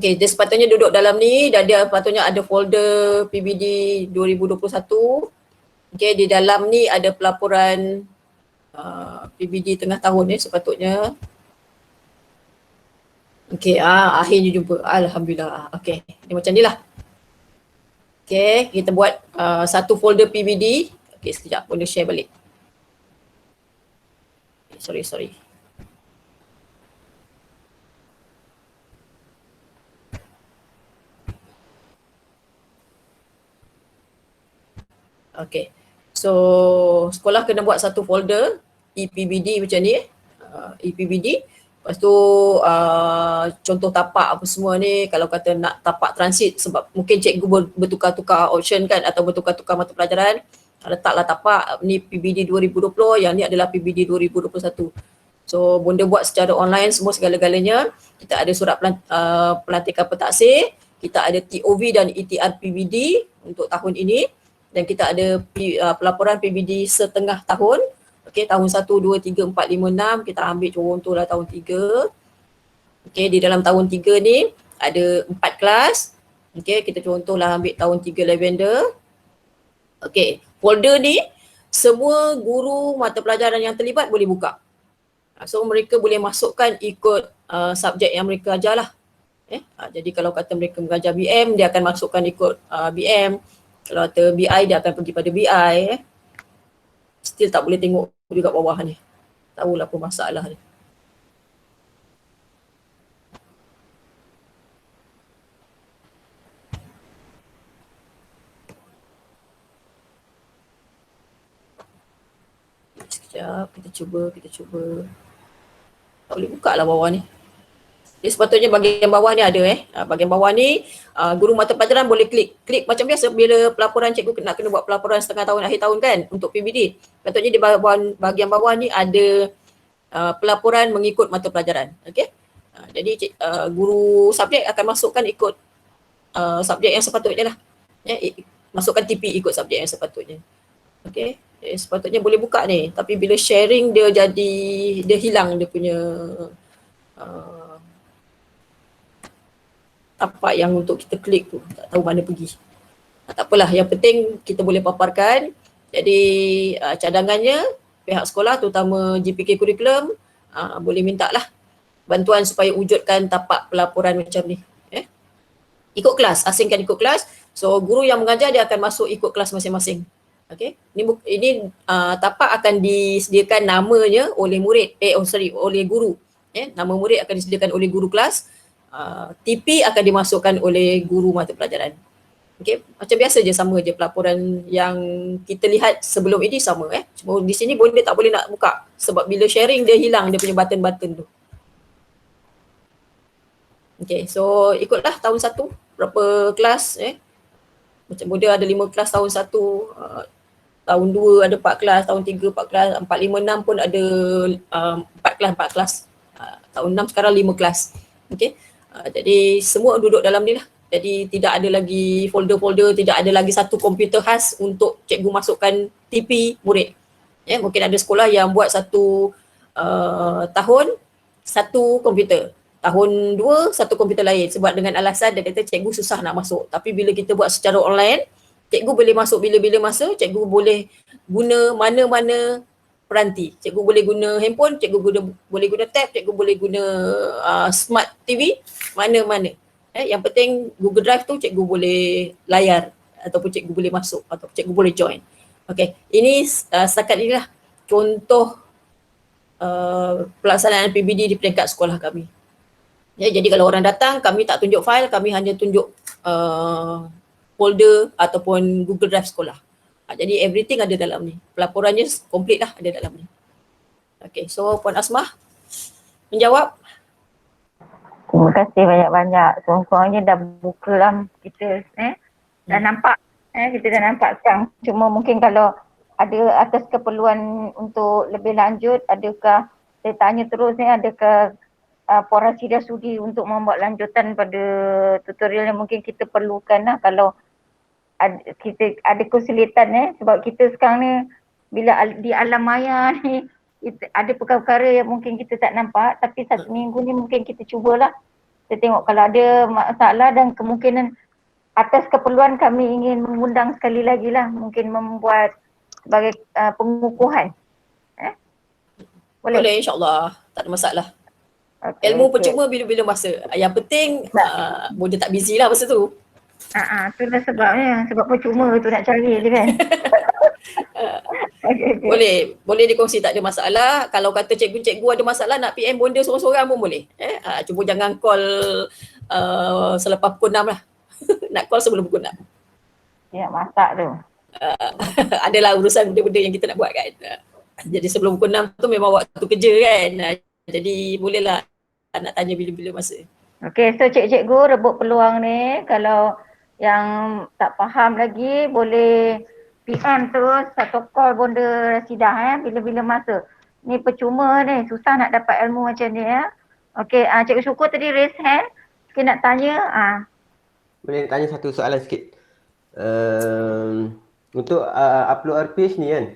Okay, dia sepatutnya duduk dalam ni dan dia sepatutnya ada folder PBD 2021. Okay, di dalam ni ada pelaporan PBD tengah tahun sepatutnya. Okay, akhirnya jumpa. Alhamdulillah. Okay, ni macam ni lah. Okay, kita buat satu folder PBD. Okay, sekejap boleh share balik. Sorry. Okay, so sekolah kena buat satu folder ePBD macam ni. ePBD. Lepas tu contoh tapak apa semua ni, kalau kata nak tapak transit sebab mungkin cikgu bertukar-tukar option kan atau bertukar-tukar mata pelajaran, letaklah tapak ni PBD 2020, yang ni adalah PBD 2021. So benda buat secara online semua segala-galanya. Kita ada surat pelantikan pentaksir, kita ada TOV dan ETR PBD untuk tahun ini, dan kita ada pelaporan PBD setengah tahun. Okay, tahun 1, 2, 3, 4, 5, 6, kita ambil contohlah tahun 3. Okay, di dalam tahun 3 ni ada 4 kelas. Okay, kita contohlah ambil tahun 3 Lavender. Okay, folder ni semua guru mata pelajaran yang terlibat boleh buka. So mereka boleh masukkan ikut subjek yang mereka ajar lah. Jadi kalau kata mereka mengajar BM, dia akan masukkan ikut BM. Kalau kata BI, dia akan pergi pada BI. Still tak boleh tengok juga bawah ni. Tahulah apa masalah ni. Sekejap, kita cuba. Tak boleh buka lah bawah ni. Dia sepatutnya bahagian bawah ni ada bahagian bawah ni guru mata pelajaran boleh klik macam biasa bila pelaporan cikgu nak kena buat pelaporan setengah tahun akhir tahun kan untuk PBD. Sepatutnya di bahagian bawah ni ada pelaporan mengikut mata pelajaran. Okey. Jadi guru subjek akan masukkan ikut subjek yang sepatutnya lah. Masukkan TP ikut subjek yang sepatutnya. Okay, sepatutnya boleh buka ni, tapi bila sharing dia hilang dia punya tapak yang untuk kita klik tu, tak tahu mana pergi. Tak apalah, yang penting kita boleh paparkan. Jadi cadangannya pihak sekolah terutama GPK Curriculum boleh minta lah bantuan supaya wujudkan tapak pelaporan macam ni. Ikut kelas, asingkan ikut kelas. So guru yang mengajar dia akan masuk ikut kelas masing-masing. Okay, ini tapak akan disediakan namanya oleh murid, oleh guru. Nama murid akan disediakan oleh guru kelas. TP akan dimasukkan oleh guru mata pelajaran. Okay, macam biasa je, sama je pelaporan yang kita lihat sebelum ini sama. Cuma di sini bonda tak boleh nak buka sebab bila sharing dia hilang dia punya button-button tu. Okay, so ikutlah tahun 1 berapa kelas. Macam bonda ada 5 kelas tahun 1, tahun 2 ada 4 kelas, tahun 3 4 kelas, 4, 5, 6 pun ada 4 kelas. Tahun 6 sekarang 5 kelas. Okay, jadi semua duduk dalam ni lah. Jadi tidak ada lagi folder-folder, tidak ada lagi satu komputer khas untuk cikgu masukkan TP murid. Mungkin ada sekolah yang buat satu tahun satu komputer, tahun 2 satu komputer lain sebab dengan alasan dia kata cikgu susah nak masuk. Tapi bila kita buat secara online, cikgu boleh masuk bila-bila masa, cikgu boleh guna mana-mana peranti. Cikgu boleh guna handphone, cikgu boleh guna tab, cikgu boleh guna smart TV, mana-mana. Yang penting Google Drive tu cikgu boleh layar ataupun cikgu boleh masuk atau cikgu boleh join. Okay, ini setakat inilah contoh pelaksanaan PBD di peringkat sekolah kami. Jadi kalau orang datang, kami tak tunjuk fail, kami hanya tunjuk folder ataupun Google Drive sekolah. Jadi everything ada dalam ni. Pelaporannya complete lah ada dalam ni. Okay, so Puan Asmah menjawab. Terima kasih banyak-banyak. Kurang-kurangnya dah buka lah kita dah nampak. Kita dah nampak sekarang. Cuma mungkin kalau ada atas keperluan untuk lebih lanjut, adakah saya tanya terus adakah Puan Rashidah sudi untuk membuat lanjutan pada tutorial yang mungkin kita perlukan lah kalau kita ada kesulitan sebab kita sekarang ni bila di alam maya ni ada perkara-perkara yang mungkin kita tak nampak, tapi satu minggu ni mungkin kita cubalah. Kita tengok kalau ada masalah dan kemungkinan atas keperluan kami ingin mengundang sekali lagi lah, mungkin membuat sebagai pengukuhan. Boleh insyaAllah, tak ada masalah. Okay, ilmu percuma bila-bila masa. Yang penting bonda tak busy lah masa tu. Itulah sebabnya, sebab percuma tu nak cari je kan. Okay. Boleh dikongsi, tak ada masalah. Kalau kata cikgu ada masalah nak PM bonda seorang-seorang pun boleh. Cuma jangan call selepas pukul 6 lah. Nak call sebelum pukul 6. Ya, masak tu. Adalah urusan benda-benda yang kita nak buat kan. Jadi sebelum pukul 6 tu memang waktu kerja kan. Jadi bolehlah nak tanya bila-bila masa. Okey, so cikgu rebut peluang ni. Kalau yang tak faham lagi boleh PM terus atau call bonda Rashidah bila-bila masa. Ni percuma ni, susah nak dapat ilmu macam ni Okey, Cikgu Syukur tadi raise hand. Mungkin nak tanya. Boleh tanya satu soalan sikit. Untuk upload RPH ni kan.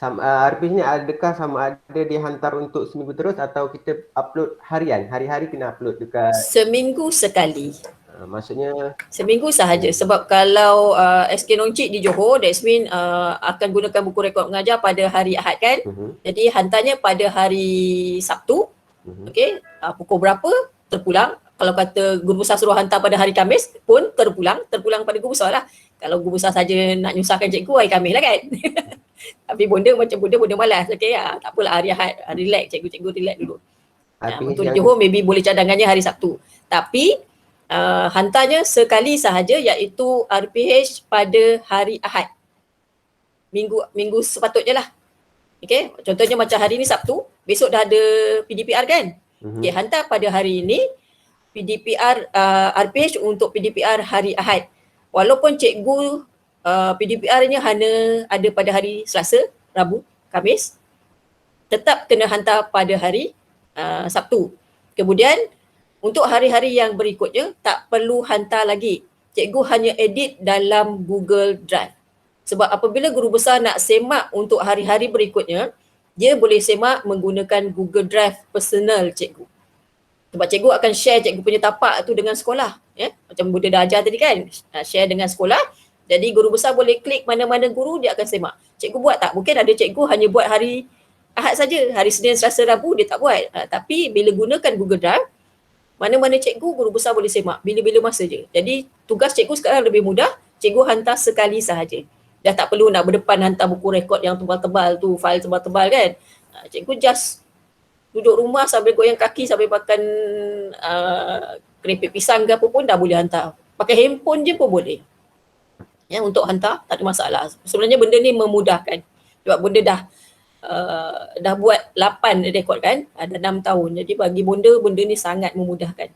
RPH ni adakah sama ada dihantar untuk seminggu terus atau kita upload harian? Hari-hari kena upload dekat? Seminggu sekali. Maksudnya seminggu sahaja sebab kalau SK Nongcik di Johor, that's mean akan gunakan buku rekod mengajar pada hari Ahad kan. Jadi hantarnya pada hari Sabtu. Okey, pukul berapa terpulang. Kalau kata guru besar suruh hantar pada hari Khamis pun terpulang pada guru besar lah. Kalau guru besar saja nak nyusahkan cikgu hari Khamis lah kan. Tapi bonda macam bonda malas. Okey, tak apalah hari Ahad, relax, cikgu relax dulu. Untuk di Johor maybe boleh cadangannya hari Sabtu. Tapi hantarnya sekali sahaja iaitu RPH pada hari Ahad. Minggu sepatutnya lah. Okay, contohnya macam hari ni Sabtu, besok dah ada PDPR kan. Okay, hantar pada hari ini PDPR RPH untuk PDPR hari Ahad. Walaupun cikgu PDPR-nya hanya ada pada hari Selasa, Rabu, Khamis, tetap kena hantar pada hari Sabtu. Kemudian untuk hari-hari yang berikutnya tak perlu hantar lagi. Cikgu hanya edit dalam Google Drive. Sebab apabila guru besar nak semak untuk hari-hari berikutnya, dia boleh semak menggunakan Google Drive personal cikgu. Sebab cikgu akan share cikgu punya tapak tu dengan sekolah. Ya? Macam Bunda dah ajar tadi kan, share dengan sekolah. Jadi guru besar boleh klik mana-mana guru, dia akan semak. Cikgu buat tak? Mungkin ada cikgu hanya buat hari Ahad saja, hari Senin, Selasa, Rabu dia tak buat. Tapi bila gunakan Google Drive, mana-mana cikgu, guru besar boleh semak bila-bila masa je. Jadi tugas cikgu sekarang lebih mudah, cikgu hantar sekali sahaja. Dah tak perlu nak berdepan hantar buku rekod yang tebal-tebal tu, fail tebal-tebal kan. Cikgu just duduk rumah sambil goyang kaki, sambil makan keripik pisang ke apa pun dah boleh hantar. Pakai handphone je pun boleh. Ya, untuk hantar tak ada masalah. Sebenarnya benda ni memudahkan. Sebab benda dah buat 8 rekod kan, ada 6 tahun. Jadi bagi benda ni sangat memudahkan.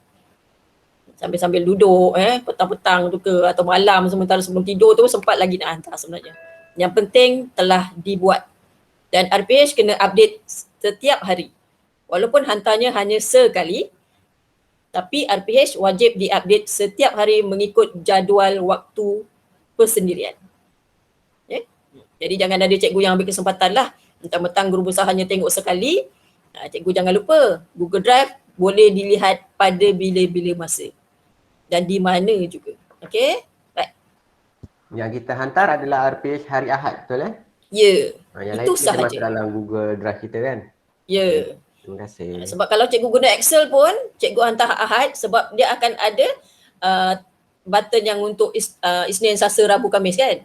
Sambil-sambil duduk petang-petang tu ke atau malam sementara sebelum tidur tu sempat lagi nak hantar sebenarnya. Yang penting telah dibuat. Dan RPH kena update setiap hari. Walaupun hantarnya hanya sekali, tapi RPH wajib diupdate setiap hari mengikut jadual waktu persendirian. Okay? Jadi jangan ada cikgu yang ambil kesempatan lah. Mentang-mentang guru besar hanya tengok sekali, cikgu jangan lupa Google Drive boleh dilihat pada bila-bila masa. Dan di mana juga. Okay? Right. Yang kita hantar adalah RPH hari Ahad, betul Ya, yang itu lain kita sahaja. masuk dalam Google Drive kita kan? Ya. Terima kasih. Sebab kalau cikgu guna Excel pun, cikgu hantar Ahad sebab dia akan ada button yang untuk Isnin, Selasa, Rabu, Khamis kan.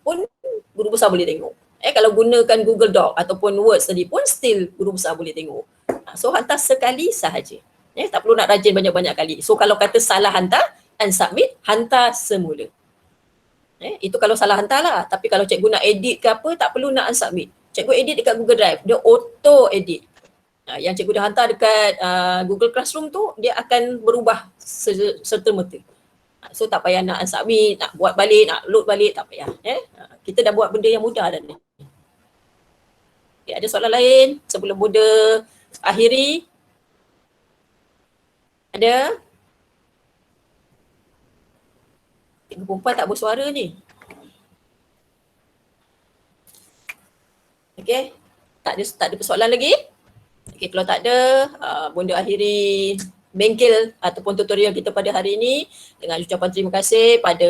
Pun guru besar boleh tengok. Kalau gunakan Google Doc ataupun Word tadi pun still guru besar boleh tengok. So hantar sekali sahaja. Tak perlu nak rajin banyak-banyak kali. So kalau kata salah hantar, unsubmit, hantar semula. Itu kalau salah hantar lah. Tapi kalau cikgu nak edit ke apa, tak perlu nak unsubmit. Cikgu edit dekat Google Drive, dia auto edit. Yang cikgu dah hantar dekat Google Classroom tu, dia akan berubah serta-merta. So tak payah nak unsubmit, nak buat balik, nak load balik, tak payah. Kita dah buat benda yang mudah dah ni. Okay, ada soalan lain sebelum Bunda akhiri? Ada? Cikgu perempuan tak bersuara ni. Okay, tak ada persoalan lagi? Okay, kalau tak ada, Bunda akhiri bengkel ataupun tutorial kita pada hari ini dengan ucapan terima kasih pada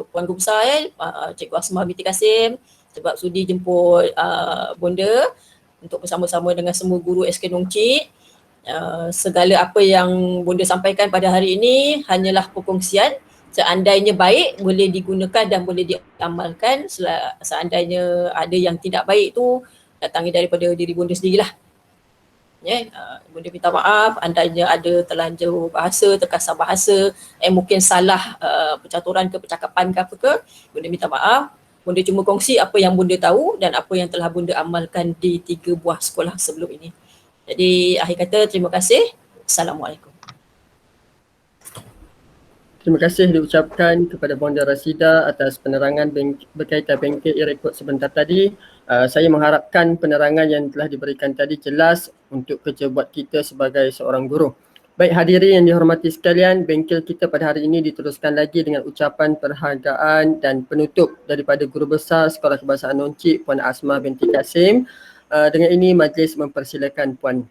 Puan Guru Besar Cikgu Asmah binti Kasim sebab sudi jemput Bunda untuk bersama-sama dengan semua guru SK Nong Cik. Segala apa yang Bunda sampaikan pada hari ini hanyalah perkongsian. Seandainya baik boleh digunakan dan boleh diamalkan. Seandainya ada yang tidak baik tu datangi daripada diri Bunda sendirilah. Bunda minta maaf andainya ada terlanjur bahasa, terkasar bahasa, mungkin salah percaturan ke percakapan ke apa ke. Bunda minta maaf. Bunda cuma kongsi apa yang Bunda tahu dan apa yang telah Bunda amalkan di 3 buah sekolah sebelum ini. Jadi akhir kata terima kasih. Assalamualaikum. Terima kasih diucapkan kepada Bonda Rasida atas penerangan berkaitan bengkel e-rekod sebentar tadi. Saya mengharapkan penerangan yang telah diberikan tadi jelas untuk kerja buat kita sebagai seorang guru. Baik hadirin yang dihormati sekalian, bengkel kita pada hari ini diteruskan lagi dengan ucapan perhargaan dan penutup daripada Guru Besar Sekolah Kebangsaan Nong Cik Puan Asmah binti Kasim. Dengan ini majlis mempersilakan Puan.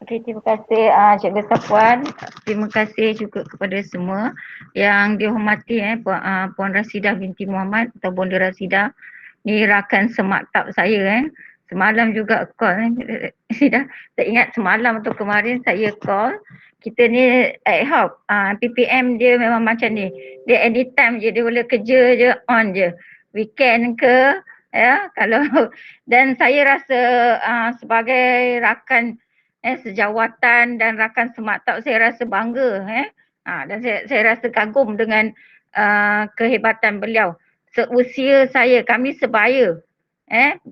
Okey, terima kasih Cikgu Safwan. Terima kasih juga kepada semua yang dihormati Puan Rasidah binti Muhammad atau Bonda Rasidah. Ni rakan semaktab saya Semalam juga call Rasidah. Tak ingat semalam atau kemarin saya call. Kita ni ad hoc. PPM dia memang macam ni. Dia anytime je, dia boleh kerja je, on je. Weekend ke, kalau dan saya rasa sebagai rakan sejawatan dan rakan semaktab saya rasa bangga dan saya rasa kagum dengan kehebatan beliau. Seusia saya, kami sebaya.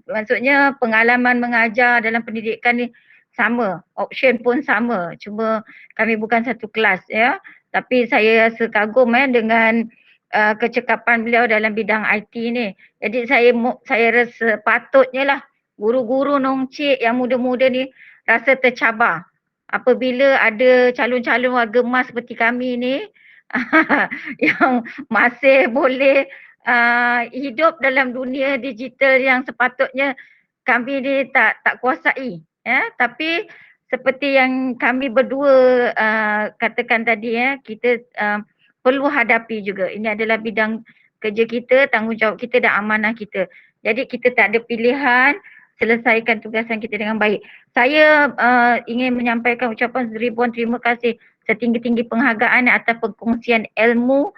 Maksudnya pengalaman mengajar dalam pendidikan ni sama, option pun sama. Cuma kami bukan satu kelas Tapi saya rasa kagum dengan kecekapan beliau dalam bidang IT ni. Jadi saya rasa patutnya lah guru-guru Nong Cik yang muda-muda ni rasa tercabar apabila ada calon-calon warga emas seperti kami ni yang masih boleh hidup dalam dunia digital yang sepatutnya kami ni tak kuasai, tapi seperti yang kami berdua katakan tadi, kita perlu hadapi juga. Ini adalah bidang kerja kita, tanggungjawab kita dan amanah kita. Jadi kita tak ada pilihan, selesaikan tugasan kita dengan baik. Saya ingin menyampaikan ucapan ribuan terima kasih setinggi-tinggi penghargaan atas perkongsian ilmu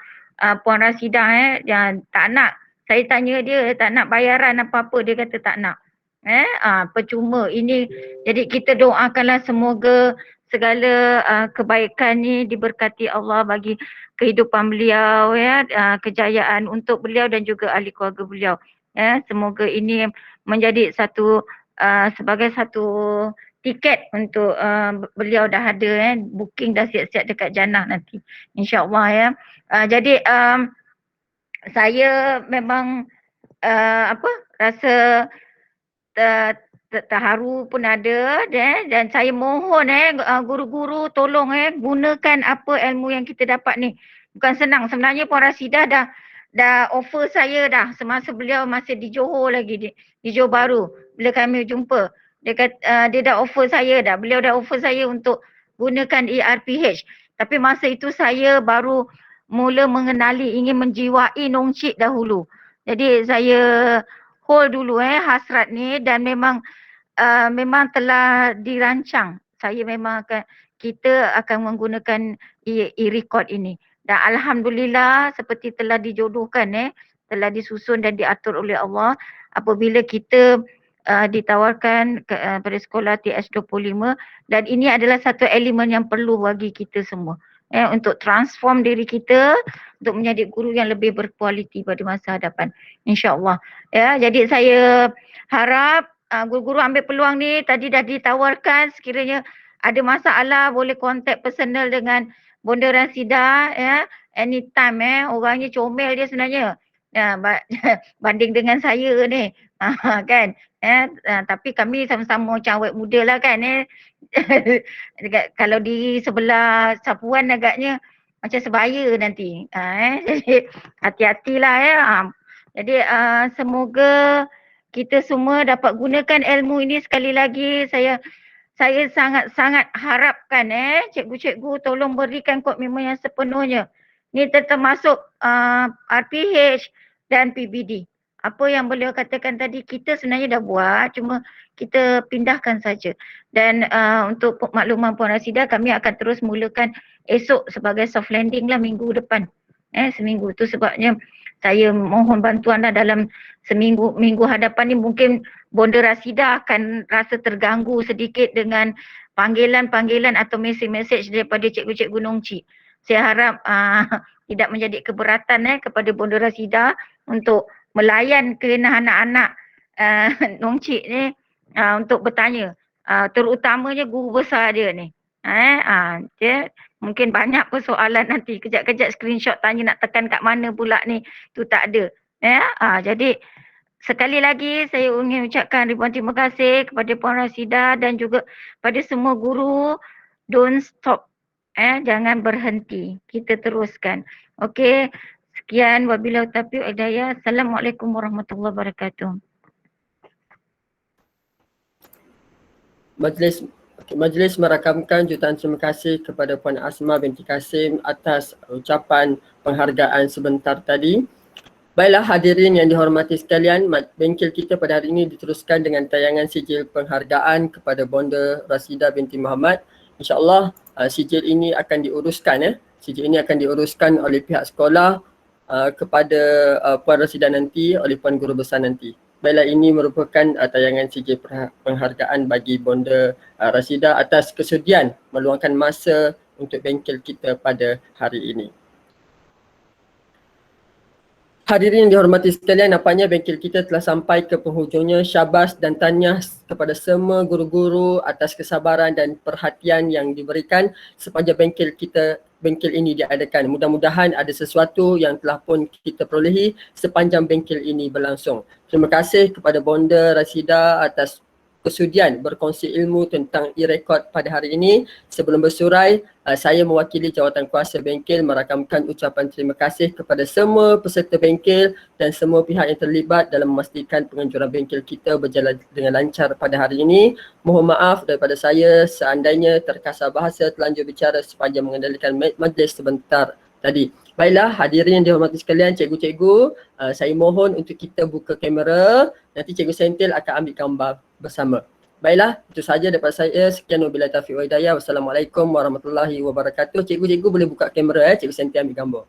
Puan Rasidah yang tak nak. Saya tanya dia tak nak bayaran apa-apa, dia kata tak nak. Percuma ini. Jadi kita doakanlah semoga segala kebaikan ni diberkati Allah bagi kehidupan beliau, kejayaan untuk beliau dan juga ahli keluarga beliau. Semoga ini menjadi satu sebagai satu tiket untuk beliau dah ada, booking dah siap-siap dekat jannah nanti, insya-Allah jadi saya memang rasa terharu pun ada, dan saya mohon guru-guru tolong gunakan apa ilmu yang kita dapat ni. Bukan senang sebenarnya. Puan Rasidah dah offer saya dah semasa beliau masih di Johor lagi, di Johor Bahru bila kami jumpa. Dia kata dia dah offer saya dah. Beliau dah offer saya untuk gunakan ERPH. Tapi masa itu saya baru mula mengenali, ingin menjiwai Nongcik dahulu. Jadi saya hold dulu hasrat ni, dan memang telah dirancang. Kita akan menggunakan e-record ini. Dan alhamdulillah seperti telah dijodohkan, telah disusun dan diatur oleh Allah apabila kita ditawarkan pada sekolah TH25, dan ini adalah satu elemen yang perlu bagi kita semua untuk transform diri kita untuk menjadi guru yang lebih berkualiti pada masa hadapan, insya-Allah. Jadi saya harap guru-guru ambil peluang ni. Tadi dah ditawarkan, sekiranya ada masalah boleh kontak personal dengan Bonda Rasidah, anytime. Orangnya comel dia sebenarnya, banding dengan saya ni, kan. Tapi kami sama-sama macam awet muda lah kan. Kalau di sebelah Sapuan agaknya macam sebaya nanti. Jadi hati-hatilah Jadi semoga kita semua dapat gunakan ilmu ini. Sekali lagi saya sangat-sangat harapkan cikgu-cikgu tolong berikan komitmen yang sepenuhnya. Ini termasuk RPH dan PBD. Apa yang beliau katakan tadi kita sebenarnya dah buat, cuma kita pindahkan saja. Dan untuk makluman Puan Rasidah, kami akan terus mulakan esok sebagai soft landing lah minggu depan. Seminggu tu sebabnya saya mohon bantuan lah dalam minggu hadapan ni. Mungkin Bonda Rasidah akan rasa terganggu sedikit dengan panggilan-panggilan atau mesej-mesej daripada cikgu-cikgu Nongcik. Saya harap tidak menjadi keberatan kepada Bonda Rasidah untuk melayan kerana anak-anak Nongcik ni untuk bertanya, terutamanya guru besar dia ni. Dia mungkin banyak persoalan nanti, kejap-kejap screenshot tanya nak tekan kat mana pula ni, tu tak ada. Jadi sekali lagi saya ingin ucapkan ribuan terima kasih kepada Puan Rasidah dan juga pada semua guru. Don't stop, jangan berhenti, kita teruskan. Okey, sekian, wabillahi taufiq wal hidayah. Assalamualaikum warahmatullahi wabarakatuh. Majlis merakamkan jutaan terima kasih kepada Puan Asma binti Kasim atas ucapan penghargaan sebentar tadi. Baiklah hadirin yang dihormati sekalian, bengkel kita pada hari ini diteruskan dengan tayangan sijil penghargaan kepada Bonda Rasidah binti Muhammad. InsyaAllah sijil ini akan diuruskan sijil ini akan diuruskan oleh pihak sekolah kepada Puan Rasidah nanti, oleh Puan Guru Besar nanti. Baiklah, ini merupakan tayangan sijil penghargaan bagi Bonda Rasidah atas kesudian meluangkan masa untuk bengkel kita pada hari ini. Hadirin yang dihormati sekalian, nampaknya bengkel kita telah sampai ke penghujungnya. Syabas dan tahniah kepada semua guru-guru atas kesabaran dan perhatian yang diberikan sepanjang bengkel ini diadakan. Mudah-mudahan ada sesuatu yang telah pun kita perolehi sepanjang bengkel ini berlangsung. Terima kasih kepada Bonda Rasidah atas kesudian berkongsi ilmu tentang e-rekod pada hari ini. Sebelum bersurai, saya mewakili jawatan kuasa bengkel merakamkan ucapan terima kasih kepada semua peserta bengkel dan semua pihak yang terlibat dalam memastikan penganjuran bengkel kita berjalan dengan lancar pada hari ini. Mohon maaf daripada saya seandainya terkasar bahasa terlanjur bicara sepanjang mengendalikan majlis sebentar tadi. Baiklah, hadirin yang dihormati sekalian, cikgu-cikgu, saya mohon untuk kita buka kamera. Nanti Cikgu Sentil akan ambil gambar bersama. Baiklah, itu sahaja daripada saya. Sekian wabillahi taufiq wal hidayah. Wassalamualaikum warahmatullahi wabarakatuh. Cikgu-cikgu boleh buka kamera Cikgu Sentil ambil gambar.